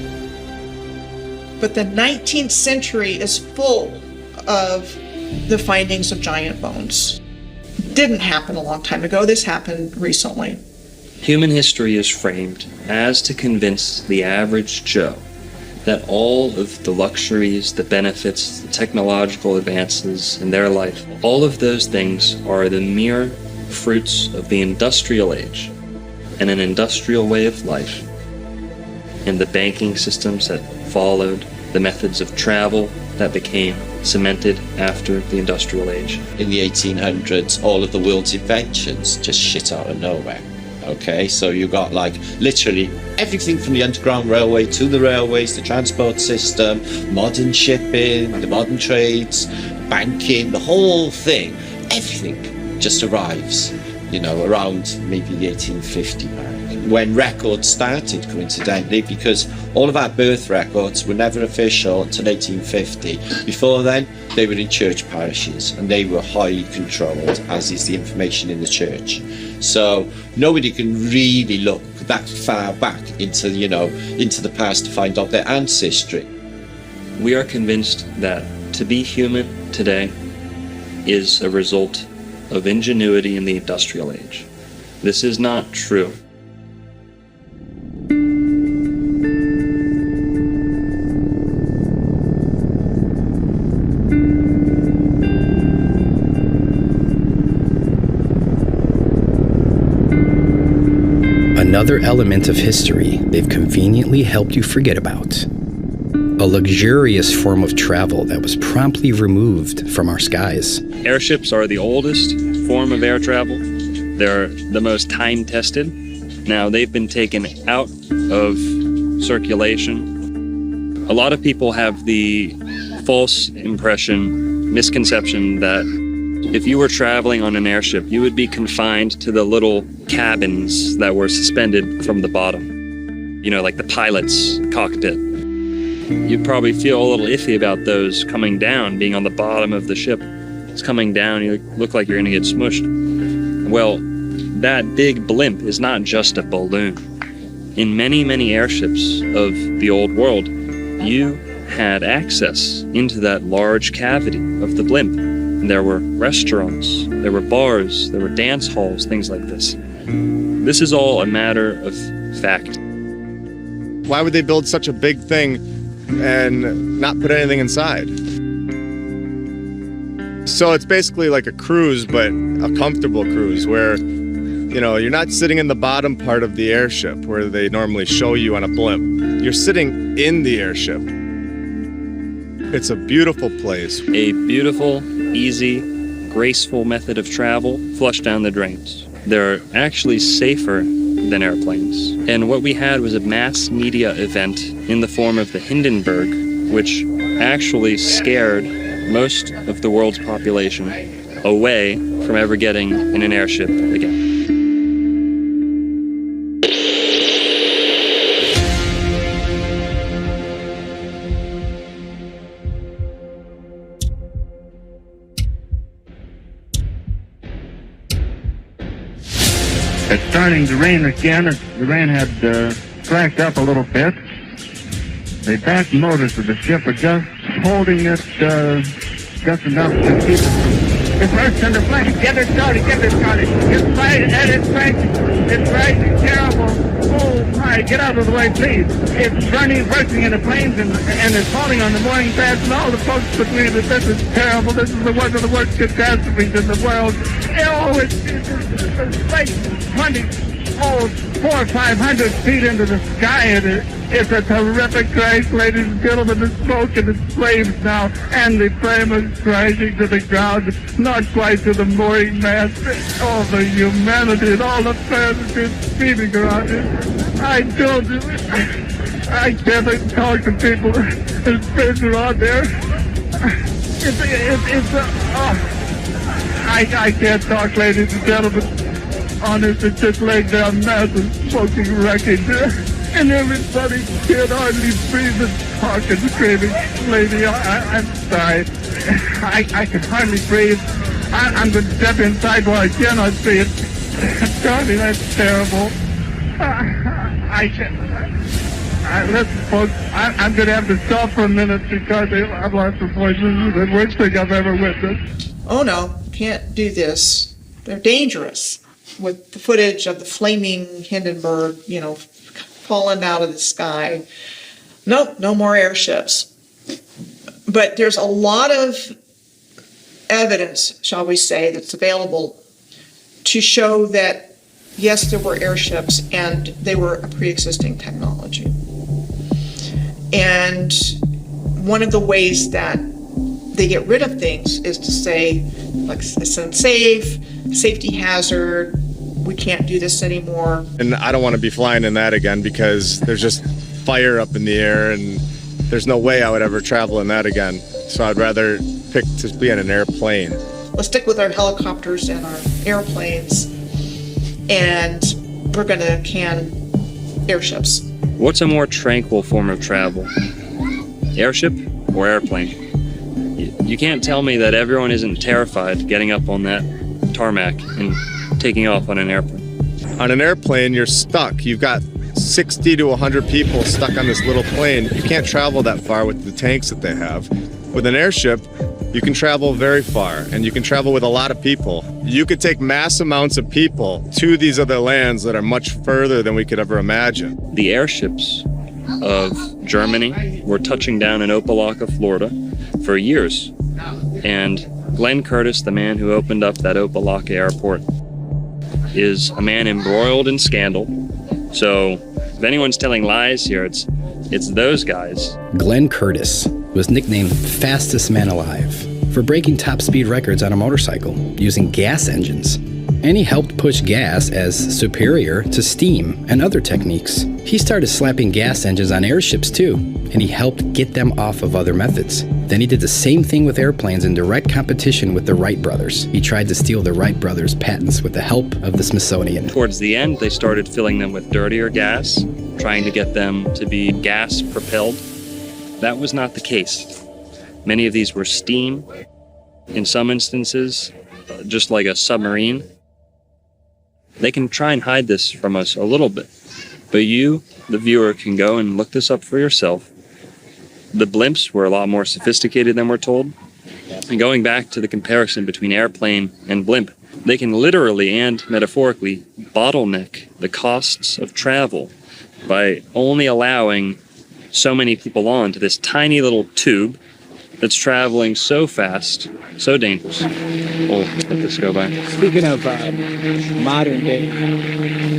But the 19th century is full of the findings of giant bones. Didn't happen a long time ago. This happened recently. Human history is framed as to convince the average Joe that all of the luxuries, the benefits, the technological advances in their life, all of those things are the mere fruits of the industrial age and an industrial way of life, and the banking systems that followed, the methods of travel that became cemented after the industrial age. In the 1800s, all of the world's inventions just shit out of nowhere. Okay, so you got literally everything from the Underground Railway to the railways, the transport system, modern shipping, the modern trades, banking, the whole thing, everything just arrives, around maybe the 1850 mark. When records started, coincidentally, because all of our birth records were never official until 1850. Before then, they were in church parishes and they were highly controlled, as is the information in the church. So nobody can really look that far back into the past to find out their ancestry. We are convinced that to be human today is a result of ingenuity in the industrial age. This is not true. another element of history they've conveniently helped you forget about. A luxurious form of travel that was promptly removed from our skies. Airships are the oldest form of air travel. They're the most time-tested. Now, they've been taken out of circulation. A lot of people have the false misconception that if you were traveling on an airship, you would be confined to the little cabins that were suspended from the bottom. You know, like the pilot's cockpit. You'd probably feel a little iffy about those coming down, being on the bottom of the ship. It's coming down, you look like you're gonna get smushed. Well, that big blimp is not just a balloon. In many, many airships of the old world, you had access into that large cavity of the blimp. There were restaurants, there were bars, there were dance halls, things like this. This is all a matter of fact. Why would they build such a big thing and not put anything inside? So it's basically like a cruise, but a comfortable cruise where, you know, you're not sitting in the bottom part of the airship where they normally show you on a blimp. You're sitting in the airship. It's a beautiful place. A beautiful, easy, graceful method of travel flushed down the drains. They're actually safer than airplanes. And what we had was a mass media event in the form of the Hindenburg, which actually scared most of the world's population away from ever getting in an airship again. It's starting to rain again. The rain had slacked up a little bit. The back motors of the ship are just holding it just enough to keep it from... It's burst into flames. Get it started, get it started. It's right, and it's rising terrible. Oh my, get out of the way, please. It's bursting into flames and it's falling on the mooring pads, and all the folks believe that this is terrible. This is one of the worst catastrophes in the world. Oh, it's like 400 or 500 feet into the sky, and it's a terrific crash, ladies and gentlemen. The smoke and the flames now, and the flame is crashing to the ground, not quite to the mooring mast. All the humanity and all the fans just screaming around it. I can't talk to people. There's fish around there. I can't talk, ladies and gentlemen. Honest, it's just laying down massive smoking wreckage. And everybody can't hardly breathe and talk and screaming. Lady, I'm sorry. I can hardly breathe. I'm going to step inside while I cannot breathe. Darling, that's terrible. Listen, folks, I'm going to have to stop for a minute because I've lost the voice. This is the worst thing I've ever witnessed. Oh no, can't do this. They're dangerous. With the footage of the flaming Hindenburg, falling out of the sky. Nope, no more airships. But there's a lot of evidence, shall we say, that's available to show that, yes, there were airships and they were a pre-existing technology. And one of the ways that they get rid of things is to say, like, it's unsafe, safety hazard, we can't do this anymore. And I don't want to be flying in that again because there's just fire up in the air and there's no way I would ever travel in that again. So I'd rather pick to be in an airplane. Let's stick with our helicopters and our airplanes, and we're going to can airships. What's a more tranquil form of travel? Airship or airplane? You can't tell me that everyone isn't terrified getting up on that tarmac and taking off on an airplane. On an airplane, you're stuck. You've got 60 to 100 people stuck on this little plane. You can't travel that far with the tanks that they have. With an airship, you can travel very far, and you can travel with a lot of people. You could take mass amounts of people to these other lands that are much further than we could ever imagine. The airships of Germany were touching down in Opelika, Florida for years. And Glenn Curtis, the man who opened up that Opelika airport, is a man embroiled in scandal, So if anyone's telling lies here, it's those guys. Glenn Curtis was nicknamed fastest man alive for breaking top speed records on a motorcycle using gas engines. And he helped push gas as superior to steam and other techniques. He started slapping gas engines on airships too, and he helped get them off of other methods. Then he did the same thing with airplanes in direct competition with the Wright brothers. He tried to steal the Wright brothers' patents with the help of the Smithsonian. Towards the end, they started filling them with dirtier gas, trying to get them to be gas propelled. That was not the case. Many of these were steam. In some instances, just like a submarine. They can try and hide this from us a little bit, but you, the viewer, can go and look this up for yourself. The blimps were a lot more sophisticated than we're told. And going back to the comparison between airplane and blimp, they can literally and metaphorically bottleneck the costs of travel by only allowing so many people on to this tiny little tube that's traveling so fast, so dangerous. We'll let this go by. Speaking of modern day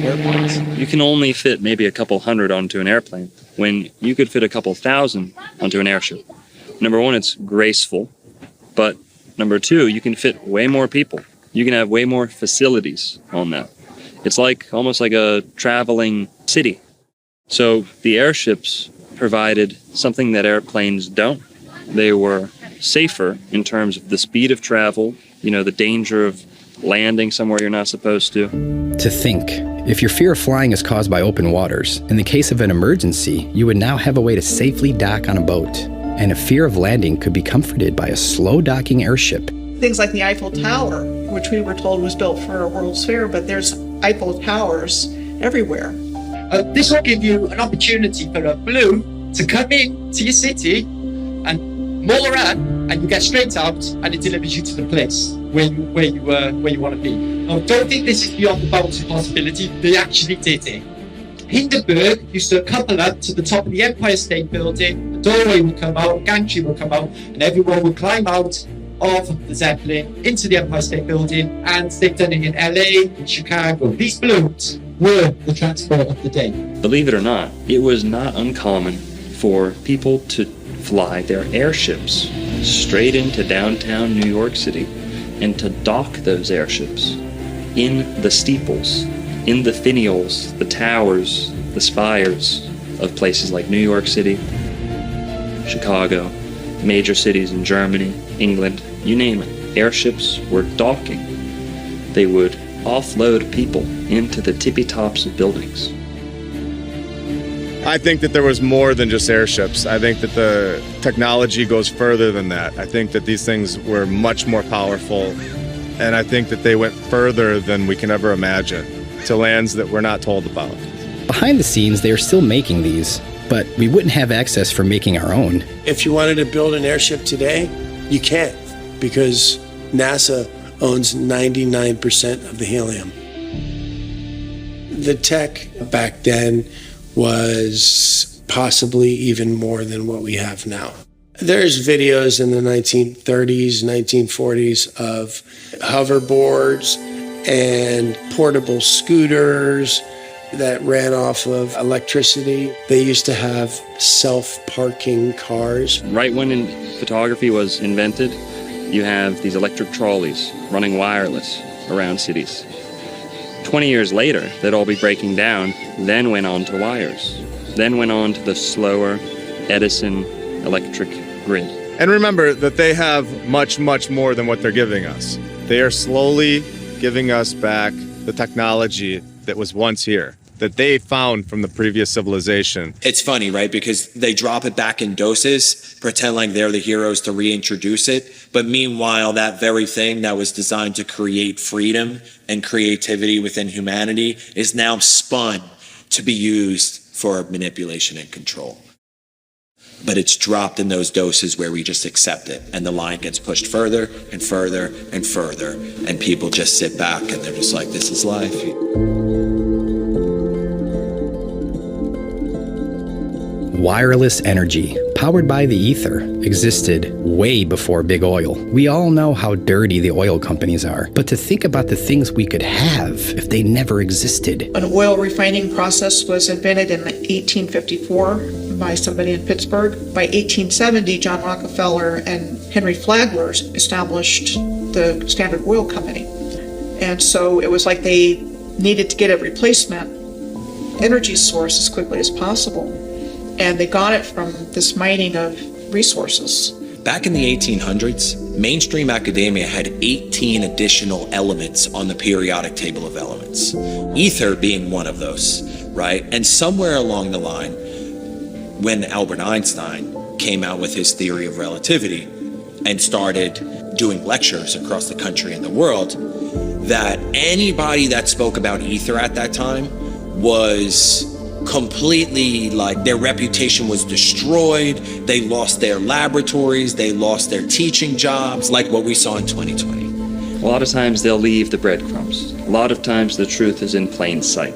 airplanes, you can only fit maybe a couple hundred onto an airplane when you could fit a couple thousand onto an airship. Number one, it's graceful, but number two, you can fit way more people. You can have way more facilities on that. It's almost like a traveling city. So the airships provided something that airplanes don't. They were safer in terms of the speed of travel, the danger of landing somewhere you're not supposed to. To think, if your fear of flying is caused by open waters, in the case of an emergency, you would now have a way to safely dock on a boat. And a fear of landing could be comforted by a slow docking airship. Things like the Eiffel Tower, which we were told was built for a World's Fair, but there's Eiffel Towers everywhere. This will give you an opportunity for a balloon to come in to your city and maul around, and you get straight out, and it delivers you to the place where you want to be. Now, don't think this is beyond the bounds of possibility. They actually did it. Hindenburg used to couple up to the top of the Empire State Building. The doorway would come out, gantry would come out, and everyone would climb out of the Zeppelin into the Empire State Building. And they've done it in LA, in Chicago. These balloons were the transport of the day. Believe it or not, it was not uncommon for people to fly their airships straight into downtown New York City and to dock those airships in the steeples, in the finials, the towers, the spires of places like New York City, Chicago, major cities in Germany, England, you name it. Airships were docking. They would offload people into the tippy tops of buildings. I think that there was more than just airships. I think that the technology goes further than that. I think that these things were much more powerful, and I think that they went further than we can ever imagine, to lands that we're not told about. Behind the scenes, they are still making these, but we wouldn't have access for making our own. If you wanted to build an airship today, you can't, because NASA owns 99% of the helium. The tech back then was possibly even more than what we have now. There's videos in the 1930s, 1940s of hoverboards and portable scooters that ran off of electricity. They used to have self-parking cars. Right when photography was invented, you have these electric trolleys running wireless around cities. 20 years later, they'd all be breaking down, then went on to wires, then went on to the slower Edison electric grid. And remember that they have much, much more than what they're giving us. They are slowly giving us back the technology that was once here, that they found from the previous civilization. It's funny, right? Because they drop it back in doses, pretend like they're the heroes to reintroduce it. But meanwhile, that very thing that was designed to create freedom and creativity within humanity is now spun to be used for manipulation and control. But it's dropped in those doses where we just accept it, and the line gets pushed further and further and further, and people just sit back and they're just like, this is life. Wireless energy, powered by the ether, existed way before big oil. We all know how dirty the oil companies are, but to think about the things we could have if they never existed. An oil refining process was invented in 1854 by somebody in Pittsburgh. By 1870, John Rockefeller and Henry Flagler established the Standard Oil Company. And so it was like they needed to get a replacement energy source as quickly as possible. And they got it from this mining of resources. Back in the 1800s, mainstream academia had 18 additional elements on the periodic table of elements, ether being one of those, right? And somewhere along the line, when Albert Einstein came out with his theory of relativity and started doing lectures across the country and the world, that anybody that spoke about ether at that time was completely, like, their reputation was destroyed. They lost their laboratories, they lost their teaching jobs, like what we saw in 2020. A lot of times they'll leave the breadcrumbs. A lot of times the truth is in plain sight.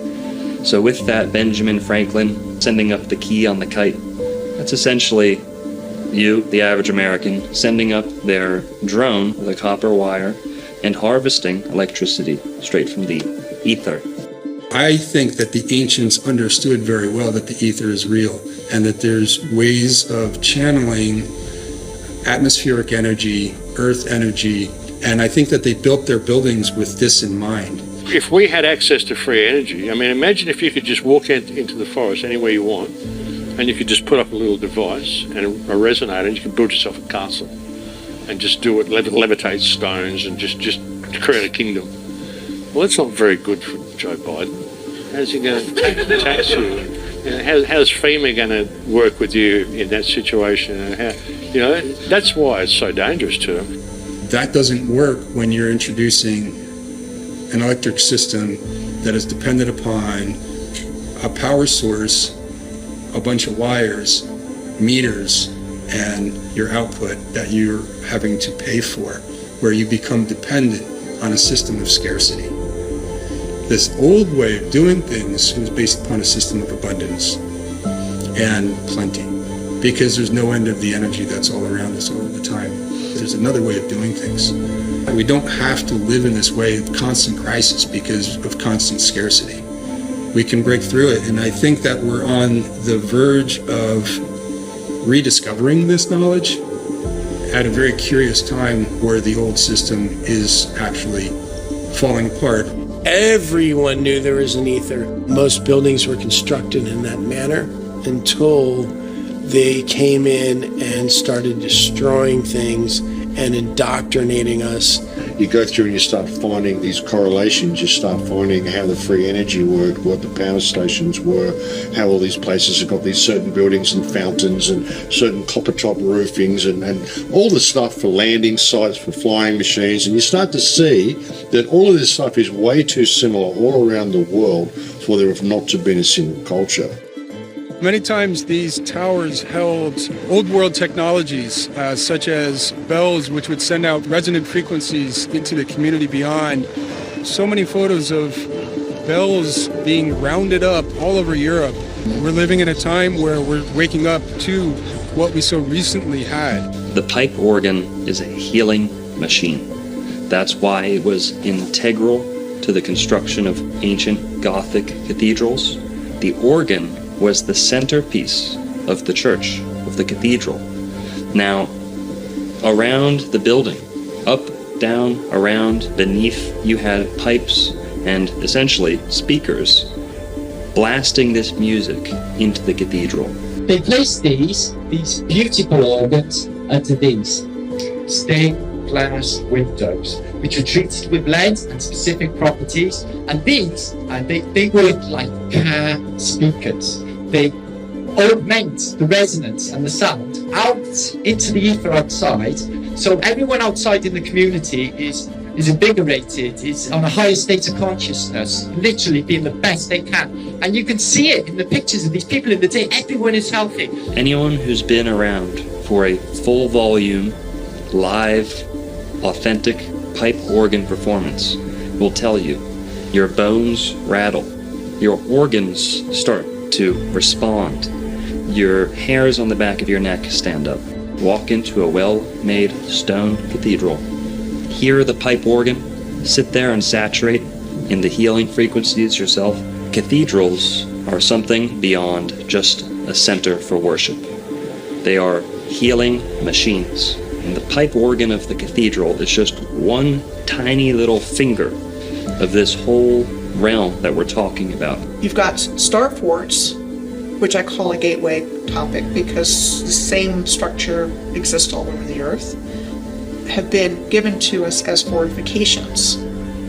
So with that, Benjamin Franklin sending up the key on the kite, that's essentially you, the average American, sending up their drone with a copper wire and harvesting electricity straight from the ether. I think that the ancients understood very well that the ether is real and that there's ways of channeling atmospheric energy, earth energy, and I think that they built their buildings with this in mind. If we had access to free energy, I mean, imagine if you could just walk into the forest anywhere you want and you could just put up a little device and a resonator and you could build yourself a castle and just do it, levitate stones and just create a kingdom. Well, that's not very good for Joe Biden. How's he going to tax you? How's FEMA going to work with you in that situation? And how, that's why it's so dangerous to them. That doesn't work when you're introducing an electric system that is dependent upon a power source, a bunch of wires, meters, and your output that you're having to pay for, where you become dependent on a system of scarcity. This old way of doing things was based upon a system of abundance and plenty, because there's no end of the energy that's all around us all the time. There's another way of doing things. We don't have to live in this way of constant crisis because of constant scarcity. We can break through it, and I think that we're on the verge of rediscovering this knowledge at a very curious time where the old system is actually falling apart. Everyone knew there was an ether. Most buildings were constructed in that manner until they came in and started destroying things and indoctrinating us. You go through and you start finding these correlations, you start finding how the free energy worked, what the power stations were, how all these places have got these certain buildings and fountains and certain copper top roofings and all the stuff for landing sites, for flying machines, and you start to see that all of this stuff is way too similar all around the world for there have not to been a single culture. Many times these towers held old world technologies, such as bells, which would send out resonant frequencies into the community beyond. So many photos of bells being rounded up all over Europe. We're living in a time where we're waking up to what we so recently had. The pipe organ is a healing machine. That's why it was integral to the construction of ancient Gothic cathedrals. The organ was the centerpiece of the church, of the cathedral. Now, around the building, up, down, around, beneath, you had pipes and essentially speakers blasting this music into the cathedral. They placed these beautiful organs under these stained glass windows, which are treated with lead and specific properties. And these, they work like car speakers. They augment the resonance and the sound out into the ether outside. So everyone outside in the community is invigorated, is on a higher state of consciousness, literally being the best they can. And you can see it in the pictures of these people in the day. Everyone is healthy. Anyone who's been around for a full volume, live, authentic pipe organ performance will tell you your bones rattle, your organs start to respond. your hairs on the back of your neck stand up. Walk into a well-made stone cathedral. Hear the pipe organ. Sit there and saturate in the healing frequencies yourself. Cathedrals are something beyond just a center for worship. They are healing machines. And the pipe organ of the cathedral is just one tiny little finger of this whole realm that we're talking about. You've got star forts, which I call a gateway topic because the same structure exists all over the earth, have been given to us as fortifications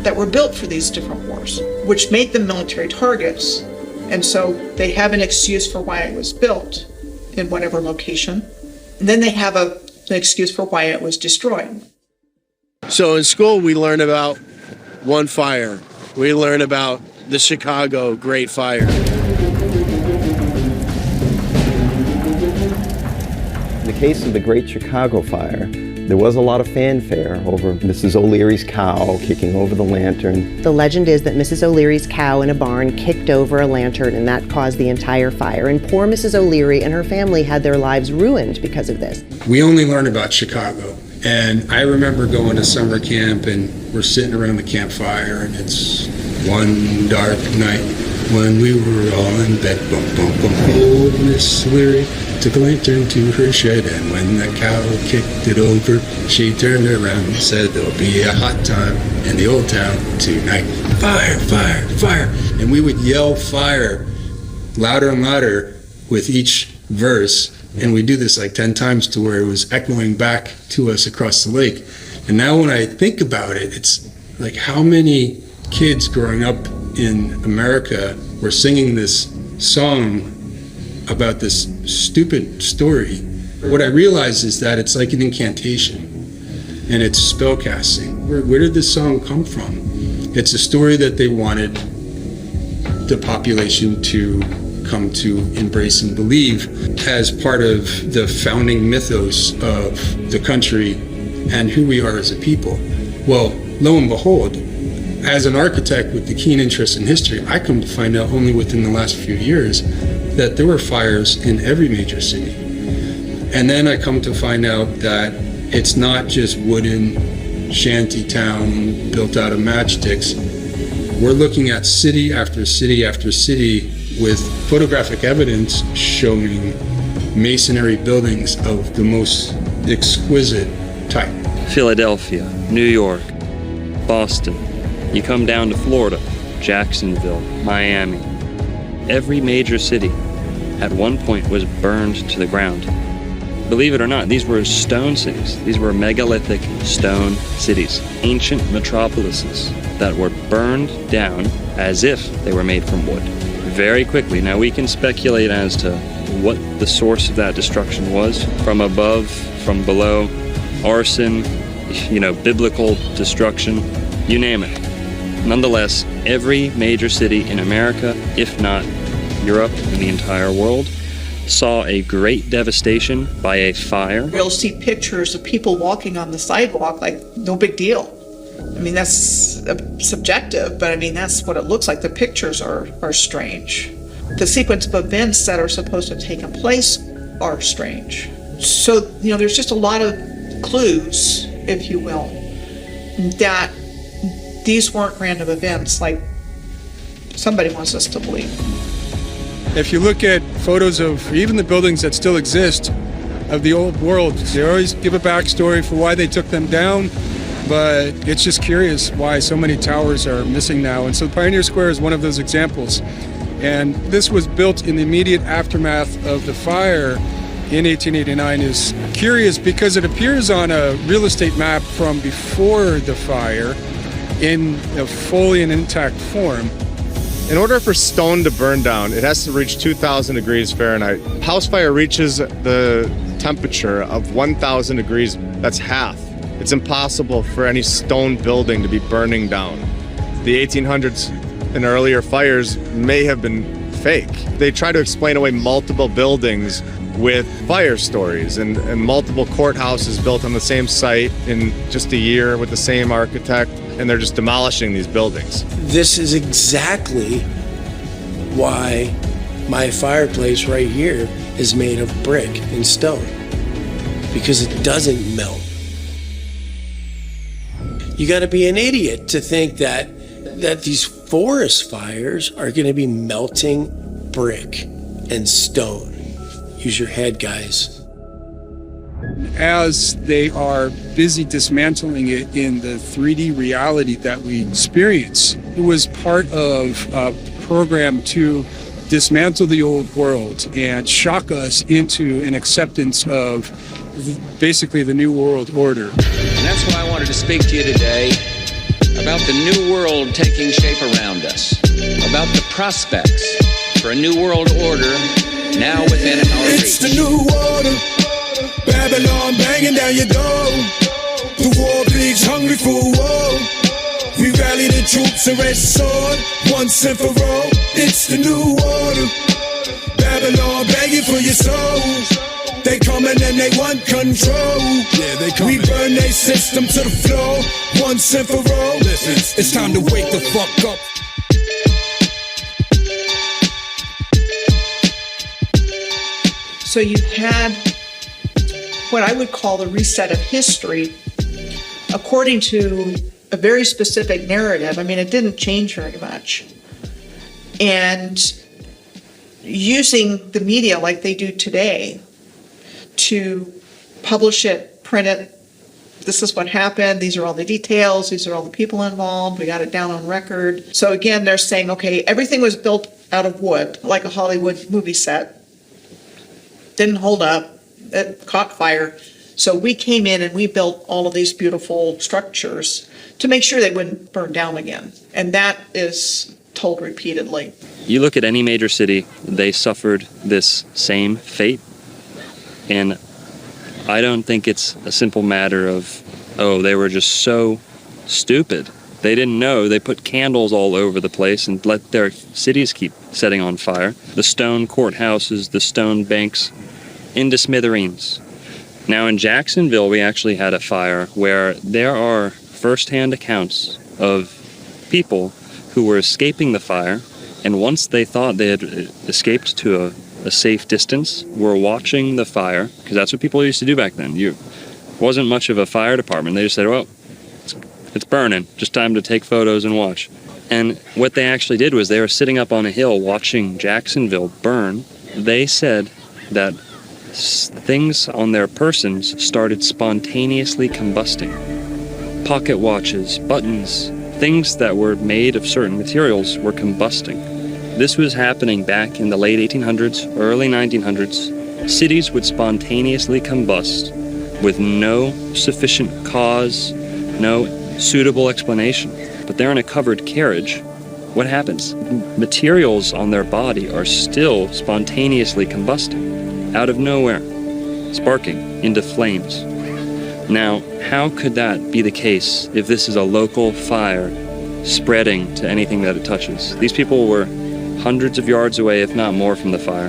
that were built for these different wars, which made them military targets. And so they have an excuse for why it was built in whatever location. And then they have an excuse for why it was destroyed. So in school, we learn about one fire. We learn about the Chicago Great Fire. In the case of the Great Chicago Fire, there was a lot of fanfare over Mrs. O'Leary's cow kicking over the lantern. The legend is that Mrs. O'Leary's cow in a barn kicked over a lantern and that caused the entire fire. And poor Mrs. O'Leary and her family had their lives ruined because of this. We only learn about Chicago. And I remember going to summer camp and we're sitting around the campfire and it's one dark night when we were all in bed. Bum, bum, bum. Old Miss O'Leary took a lantern to her shed, and when the cow kicked it over, she turned around and said, "There'll be a hot time in the old town tonight. Fire, fire, fire." And we would yell fire louder and louder with each verse, and we do this like 10 times to where it was echoing back to us across the lake. And now when I think about it, it's like how many kids growing up in America were singing this song about this stupid story. What I realize is that it's like an incantation and it's spell casting. Where did this song come from? It's a story that they wanted the population to come to embrace and believe as part of the founding mythos of the country and who we are as a people. Well, lo and behold, as an architect with the keen interest in history, I come to find out only within the last few years that there were fires in every major city. And then I come to find out that it's not just wooden shanty town built out of matchsticks. We're looking at city after city after city with photographic evidence showing masonry buildings of the most exquisite type. Philadelphia, New York, Boston. You come down to Florida, Jacksonville, Miami. Every major city at one point was burned to the ground. Believe it or not, these were stone cities. These were megalithic stone cities, ancient metropolises that were burned down as if they were made from wood. Very quickly. Now we can speculate as to what the source of that destruction was. From above, from below, arson, biblical destruction, you name it. Nonetheless, every major city in America, if not Europe and the entire world, saw a great devastation by a fire. You'll see pictures of people walking on the sidewalk like no big deal. I mean, that's subjective, but I mean, that's what it looks like. The pictures are strange. The sequence of events that are supposed to have taken place are strange. So, there's just a lot of clues, if you will, that these weren't random events like somebody wants us to believe. If you look at photos of even the buildings that still exist of the old world, they always give a backstory for why they took them down, but it's just curious why so many towers are missing now. And so Pioneer Square is one of those examples. And this was built in the immediate aftermath of the fire in 1889. Is curious because it appears on a real estate map from before the fire in a fully and intact form. In order for stone to burn down, it has to reach 2,000 degrees Fahrenheit. House fire reaches the temperature of 1,000 degrees. That's half. It's impossible for any stone building to be burning down. The 1800s and earlier fires may have been fake. They try to explain away multiple buildings with fire stories and multiple courthouses built on the same site in just a year with the same architect, and they're just demolishing these buildings. This is exactly why My fireplace right here is made of brick and stone because it doesn't melt. You got to be an idiot to think that these forest fires are going to be melting brick and stone. Use your head, guys. As they are busy dismantling it in the 3D reality that we experience, it was part of a program to dismantle the old world and shock us into an acceptance of basically the new world order. And that's why I wanted to speak to you today about the new world taking shape around us, about the prospects for a new world order now within our reach. It's the new order, Babylon banging down your door. The war pigs hungry for war. We rally the troops and rest sword, once and for all. It's the new order, Babylon begging for your soul. They coming and they want control. Yeah, they coming. We burn their system to the floor, once and for all. Listen, it's time to wake the fuck up. So you had what I would call the reset of history according to a very specific narrative. I mean, it didn't change very much. And using the media like they do today to publish it, print it, this is what happened, these are all the details, these are all the people involved, we got it down on record. So again, they're saying, okay, everything was built out of wood, like a Hollywood movie set. Didn't hold up, it caught fire. So we came in and we built all of these beautiful structures to make sure they wouldn't burn down again. And that is told repeatedly. You look at any major city, they suffered this same fate. And I don't think it's a simple matter of, oh, they were just so stupid. They didn't know. They put candles all over the place and let their cities keep setting on fire. The stone courthouses, the stone banks, into smithereens. Now in Jacksonville, we actually had a fire where there are first-hand accounts of people who were escaping the fire, and once they thought they had escaped to a safe distance, were watching the fire, because that's what people used to do back then. Wasn't much of a fire department. They just said, well, it's burning, just time to take photos and watch. And what they actually did was they were sitting up on a hill watching Jacksonville burn. They said that things on their persons started spontaneously combusting. Pocket watches, buttons, things that were made of certain materials were combusting. This was happening back in the late 1800s, early 1900s. Cities would spontaneously combust with no sufficient cause, no suitable explanation. But they're in a covered carriage. What happens? Materials on their body are still spontaneously combusting, out of nowhere, sparking into flames. Now, how could that be the case if this is a local fire spreading to anything that it touches? These people were hundreds of yards away, if not more, from the fire.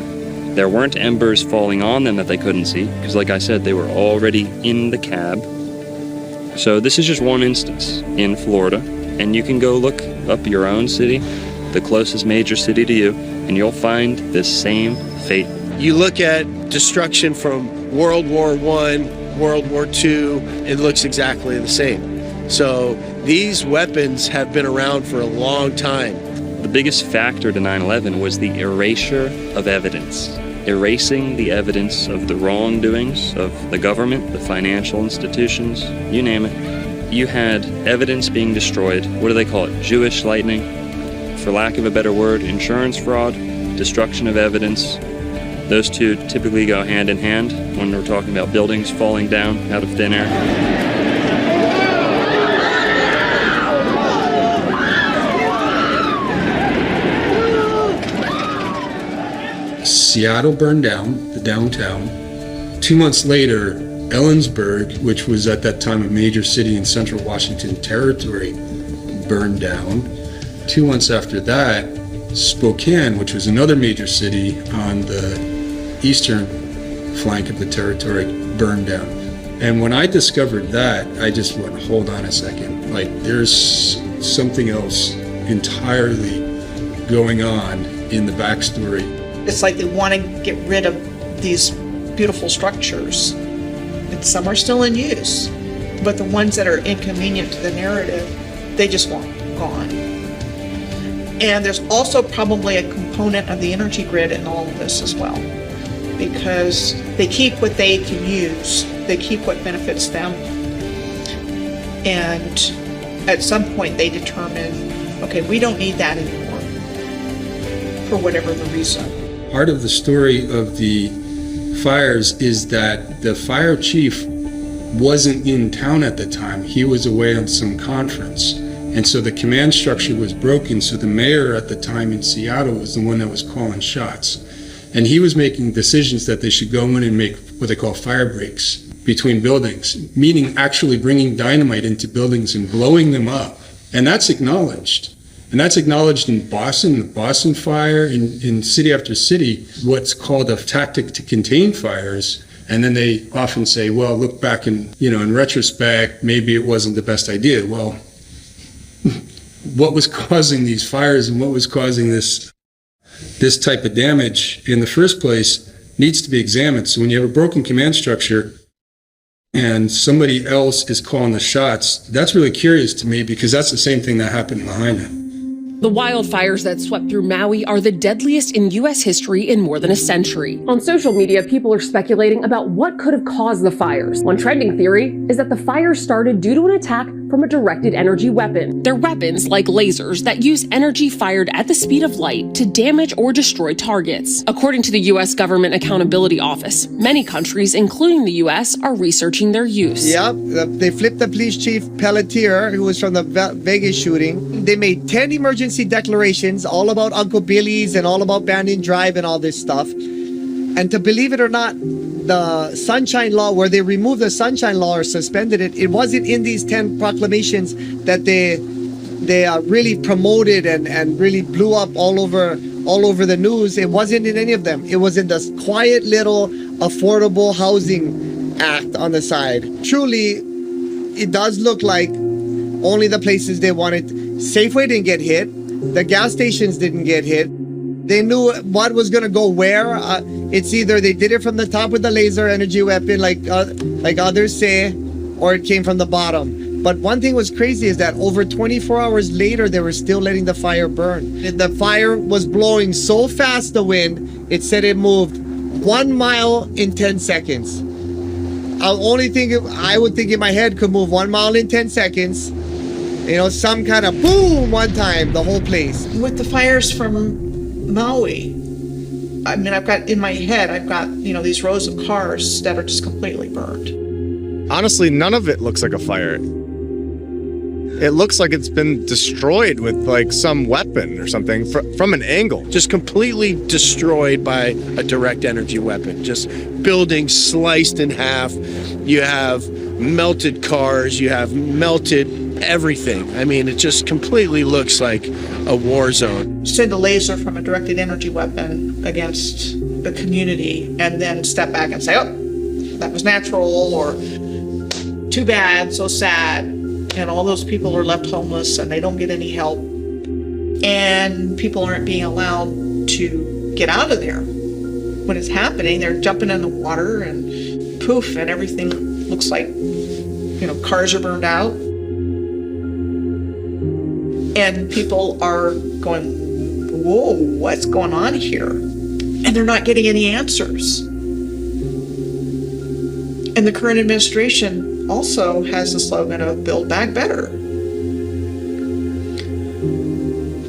There weren't embers falling on them that they couldn't see, because like I said, they were already in the cab. So this is just one instance in Florida, and you can go look up your own city, the closest major city to you, and you'll find this same fate. You look at destruction from World War I, World War II, it looks exactly the same. So these weapons have been around for a long time. The biggest factor to 9/11 was the erasure of evidence. Erasing the evidence of the wrongdoings of the government, the financial institutions, you name it. You had evidence being destroyed. What do they call it? Jewish lightning? For lack of a better word, insurance fraud, destruction of evidence. Those two typically go hand in hand when we're talking about buildings falling down out of thin air. Seattle burned down, the downtown. 2 months later, Ellensburg, which was at that time a major city in central Washington territory, burned down. 2 months after that, Spokane, which was another major city on the eastern flank of the territory, burned down. And when I discovered that, I just went, hold on a second. Like, there's something else entirely going on in the backstory. It's like they want to get rid of these beautiful structures. And some are still in use, but the ones that are inconvenient to the narrative, they just want gone. And there's also probably a component of the energy grid in all of this as well, because they keep what they can use, they keep what benefits them, and at some point they determine, okay, we don't need that anymore, for whatever the reason. Part of the story of the fires is that the fire chief wasn't in town at the time. He was away on some conference. And so the command structure was broken. So the mayor at the time in Seattle was the one that was calling shots. And he was making decisions that they should go in and make what they call fire breaks between buildings, meaning actually bringing dynamite into buildings and blowing them up. And that's acknowledged. And that's acknowledged in Boston, the Boston fire, in city after city, what's called a tactic to contain fires. And then they often say, well, look back in retrospect, maybe it wasn't the best idea. Well, what was causing these fires and what was causing this type of damage in the first place needs to be examined. So when you have a broken command structure and somebody else is calling the shots, that's really curious to me, because that's the same thing that happened in Lahaina. The wildfires that swept through Maui are the deadliest in U.S. history in more than a century. On social media, people are speculating about what could have caused the fires. One trending theory is that the fires started due to an attack from a directed energy weapon. They're weapons like lasers that use energy fired at the speed of light to damage or destroy targets. According to the U.S. Government Accountability Office, many countries, including the U.S., are researching their use. Yep, they flipped the police chief Pelletier, who was from the Vegas shooting. They made 10 emergency declarations all about Uncle Billy's and all about Banyan Drive and all this stuff. And to believe it or not, the Sunshine Law, where they removed the Sunshine Law or suspended it, it wasn't in these 10 proclamations that they really promoted and really blew up all over the news. It wasn't in any of them. It was in this quiet little Affordable Housing Act on the side. Truly, it does look like only the places they wanted. Safeway didn't get hit. The gas stations didn't get hit. They knew what was going to go where. It's either they did it from the top with the laser energy weapon, like others say, or it came from the bottom. But one thing was crazy is that over 24 hours later, they were still letting the fire burn. The fire was blowing so fast, the wind, it said it moved 1 mile in 10 seconds. I would think in my head could move 1 mile in 10 seconds. Some kind of boom one time, the whole place. With the fires from Maui, I mean, I've got these rows of cars that are just completely burned. Honestly, none of it looks like a fire. It looks like it's been destroyed with like some weapon or something from an angle. Just completely destroyed by a direct energy weapon. Just buildings sliced in half. You have melted cars. You have melted everything. I mean, it just completely looks like a war zone. Send a laser from a directed energy weapon against the community and then step back and say, oh, that was natural, or too bad, so sad. And all those people are left homeless and they don't get any help. And people aren't being allowed to get out of there. When it's happening, they're jumping in the water and poof, and everything looks like, cars are burned out. And people are going, whoa, what's going on here? And they're not getting any answers. And the current administration also has the slogan of Build Back Better,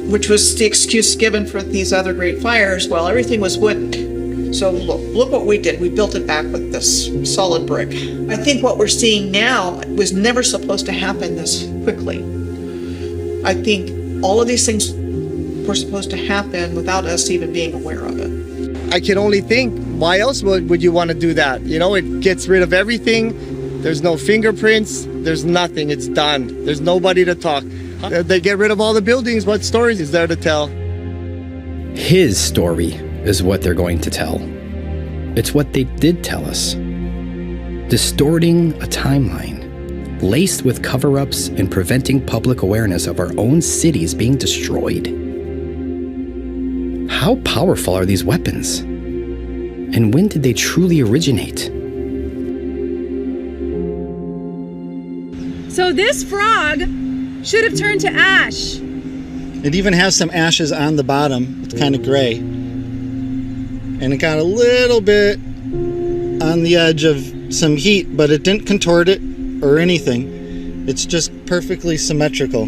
which was the excuse given for these other great fires. Well, everything was wooden. So look what we did. We built it back with this solid brick. I think what we're seeing now was never supposed to happen this quickly. I think all of these things were supposed to happen without us even being aware of it. I can only think, why else would you want to do that? It gets rid of everything. There's no fingerprints. There's nothing. It's done. There's nobody to talk. They get rid of all the buildings. What stories is there to tell? His story is what they're going to tell. It's what they did tell us. Distorting a timeline, laced with cover-ups and preventing public awareness of our own cities being destroyed. how powerful are these weapons? And when did they truly originate? So this frog should have turned to ash. It even has some ashes on the bottom. It's kind of gray. And it got a little bit on the edge of some heat, but it didn't contort it or anything. It's just perfectly symmetrical,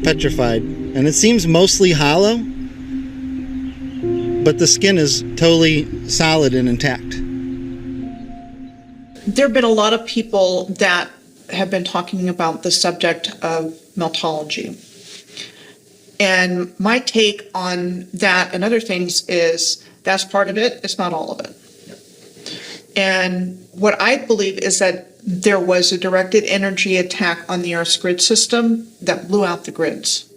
petrified. And it seems mostly hollow, but the skin is totally solid and intact. There have been a lot of people that have been talking about the subject of meltology. And my take on that and other things is that's part of it, it's not all of it. And what I believe is that there was a directed energy attack on the Earth's grid system that blew out the grids.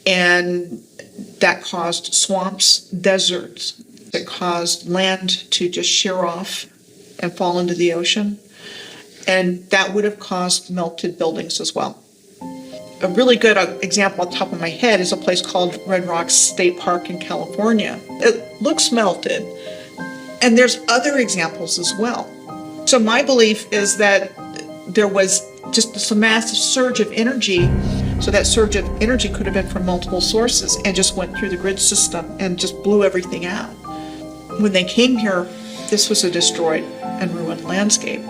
And that caused swamps, deserts. It caused land to just shear off and fall into the ocean. And that would have caused melted buildings as well. A really good example on top of my head is a place called Red Rocks State Park in California. It looks melted, and there's other examples as well. So my belief is that there was just this massive surge of energy, so that surge of energy could have been from multiple sources and just went through the grid system and just blew everything out. When they came here, this was a destroyed and ruined landscape.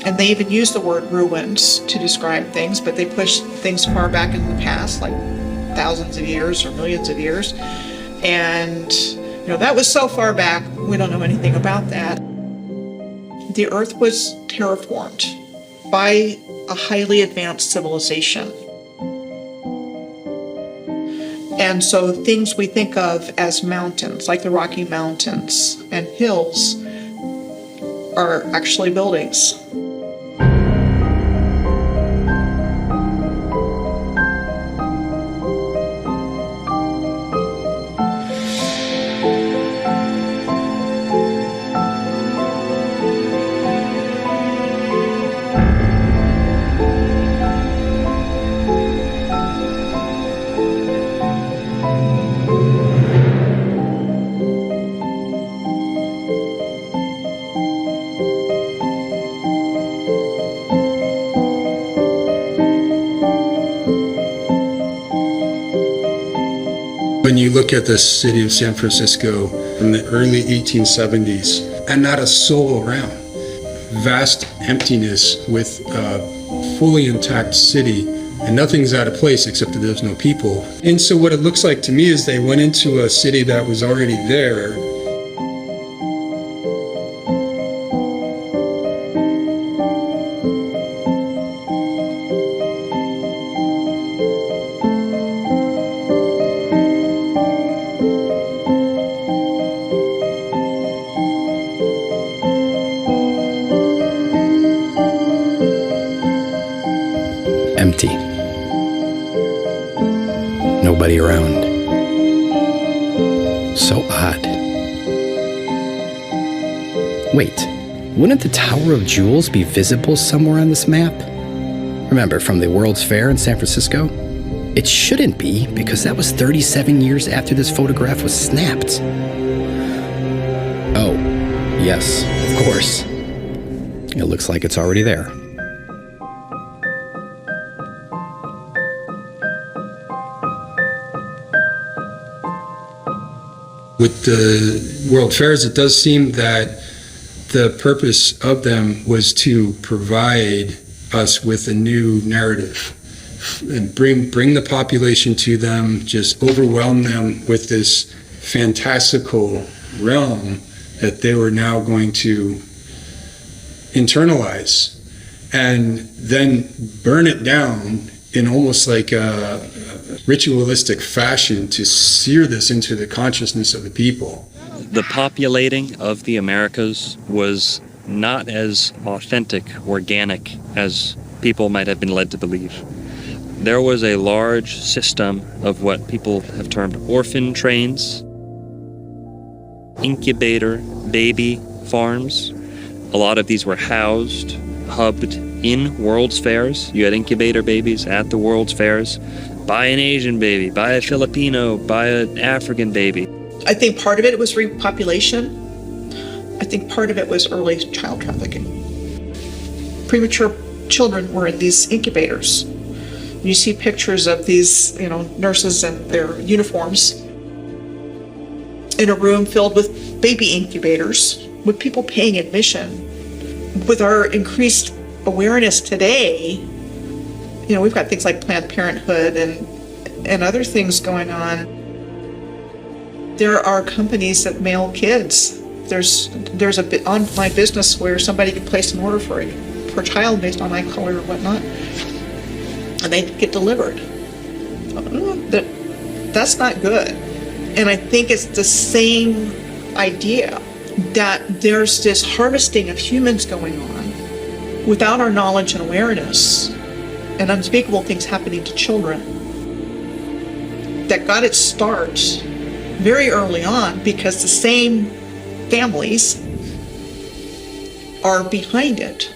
And they even use the word ruins to describe things, but they push things far back in the past, like thousands of years or millions of years. And, that was so far back, we don't know anything about that. The Earth was terraformed by a highly advanced civilization. And so things we think of as mountains, like the Rocky Mountains and hills, are actually buildings. When you look at the city of San Francisco from the early 1870s, and not a soul around, vast emptiness with a fully intact city, and nothing's out of place except that there's no people. And so what it looks like to me is they went into a city that was already there. Empty. Nobody around. So odd. Wait, wouldn't the Tower of Jewels be visible somewhere on this map? Remember, from the World's Fair in San Francisco? It shouldn't be, because that was 37 years after this photograph was snapped. Oh, yes, of course. It looks like it's already there. With the World Fairs, it does seem that the purpose of them was to provide us with a new narrative and bring the population to them, just overwhelm them with this fantastical realm that they were now going to internalize and then burn it down in almost like a ritualistic fashion to sear this into the consciousness of the people. The populating of the Americas was not as authentic, organic as people might have been led to believe. There was a large system of what people have termed orphan trains, incubator baby farms. A lot of these were hubbed in World's Fairs. You had incubator babies at the World's Fairs. buy an Asian baby, buy a Filipino, buy an African baby. I think part of it was repopulation. I think part of it was early child trafficking. Premature children were in these incubators. You see pictures of these, nurses in their uniforms in a room filled with baby incubators, with people paying admission. With our increased awareness today, we've got things like Planned Parenthood and other things going on. There are companies that mail kids. There's a bit online business where somebody can place an order for a child based on eye color or whatnot, and they get delivered. That's not good. And I think it's the same idea that there's this harvesting of humans going on without our knowledge and awareness, and unspeakable things happening to children that got its start very early on because the same families are behind it.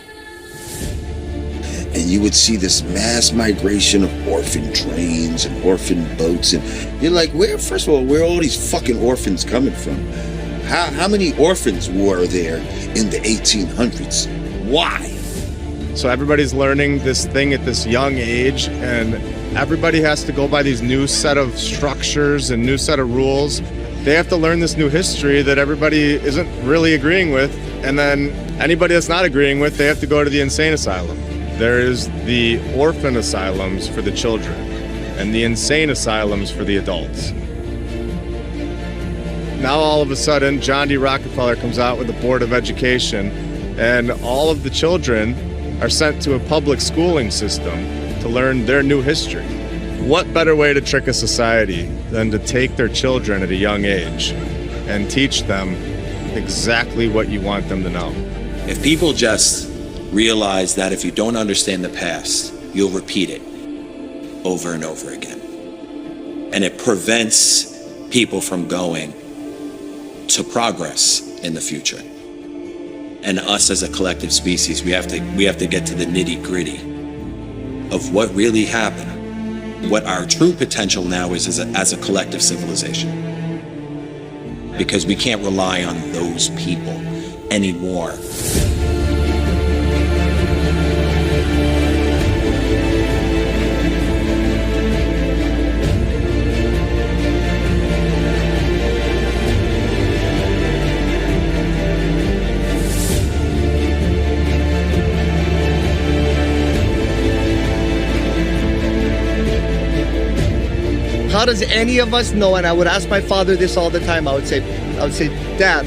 And you would see this mass migration of orphan trains and orphan boats, and you're like, first of all, where are all these fucking orphans coming from? How many orphans were there in the 1800s? Why? So everybody's learning this thing at this young age, and everybody has to go by these new set of structures and new set of rules. They have to learn this new history that everybody isn't really agreeing with, and then anybody that's not agreeing with, they have to go to the insane asylum. There's the orphan asylums for the children and the insane asylums for the adults. Now all of a sudden, John D. Rockefeller comes out with a board of education, and all of the children are sent to a public schooling system to learn their new history. What better way to trick a society than to take their children at a young age and teach them exactly what you want them to know? If people just realize that if you don't understand the past, you'll repeat it over and over again. And it prevents people from going to progress in the future. And us as a collective species, we have to get to the nitty-gritty of what really happened, what our true potential now is as a collective civilization. Because we can't rely on those people anymore. How does any of us know? And I would ask my father this all the time. I would say, Dad,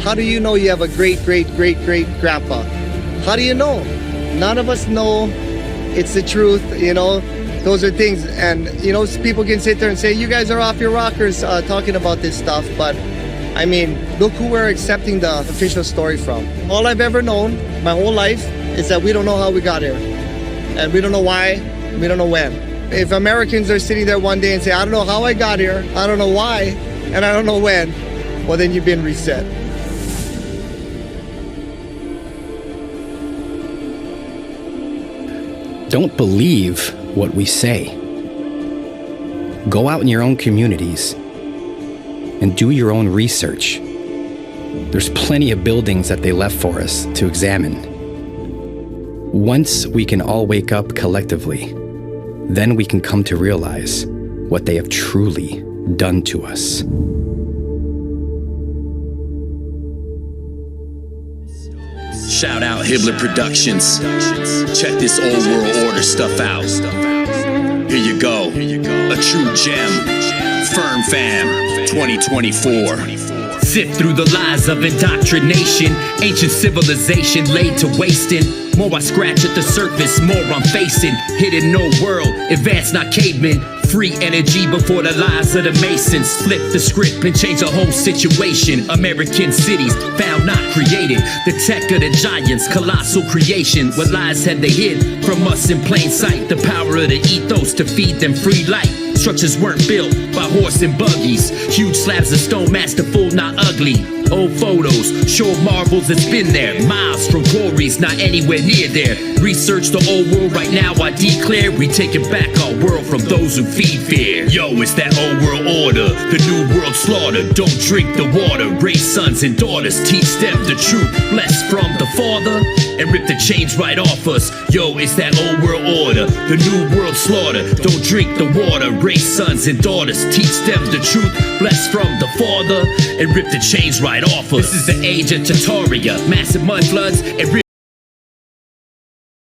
how do you know you have a great, great, great, great grandpa? How do you know? None of us know. It's the truth, Those are things, and people can sit there and say, you guys are off your rockers talking about this stuff, but I mean, look who we're accepting the official story from. All I've ever known my whole life is that we don't know how we got here, and we don't know why, we don't know when. If Americans are sitting there one day and say, I don't know how I got here, I don't know why, and I don't know when, well, then you've been reset. Don't believe what we say. Go out in your own communities and do your own research. There's plenty of buildings that they left for us to examine. Once we can all wake up collectively, then we can come to realize what they have truly done to us. Shout out Hibbeler Productions. Check this old world order stuff out. Here you go. A true gem. Firm Fam 2024. Sift through the lies of indoctrination. Ancient civilization laid to wasting. More I scratch at the surface, more I'm facing. Hidden no world, advanced not cavemen. Free energy before the lies of the Masons. Flip the script and change the whole situation. American cities found not created. The tech of the giants, colossal creation. What lies had they hid from us in plain sight? The power of the ethos to feed them free light. Structures weren't built by horse and buggies. Huge slabs of stone, masterful, not ugly. Old photos, show marvels that's been there. Miles from quarries, not anywhere near there. Research the old world right now, I declare. We taking back our world from those who feed fear. Yo, it's that old world order, the new world slaughter. Don't drink the water, raise sons and daughters. Teach them the truth, blessed from the Father, and rip the chains right off us. Yo, it's that old world order, the new world slaughter. Don't drink the water, raise sons and daughters. Teach them the truth, blessed from the Father, and rip the chains right off us. This is the age of Tartaria, massive mud floods and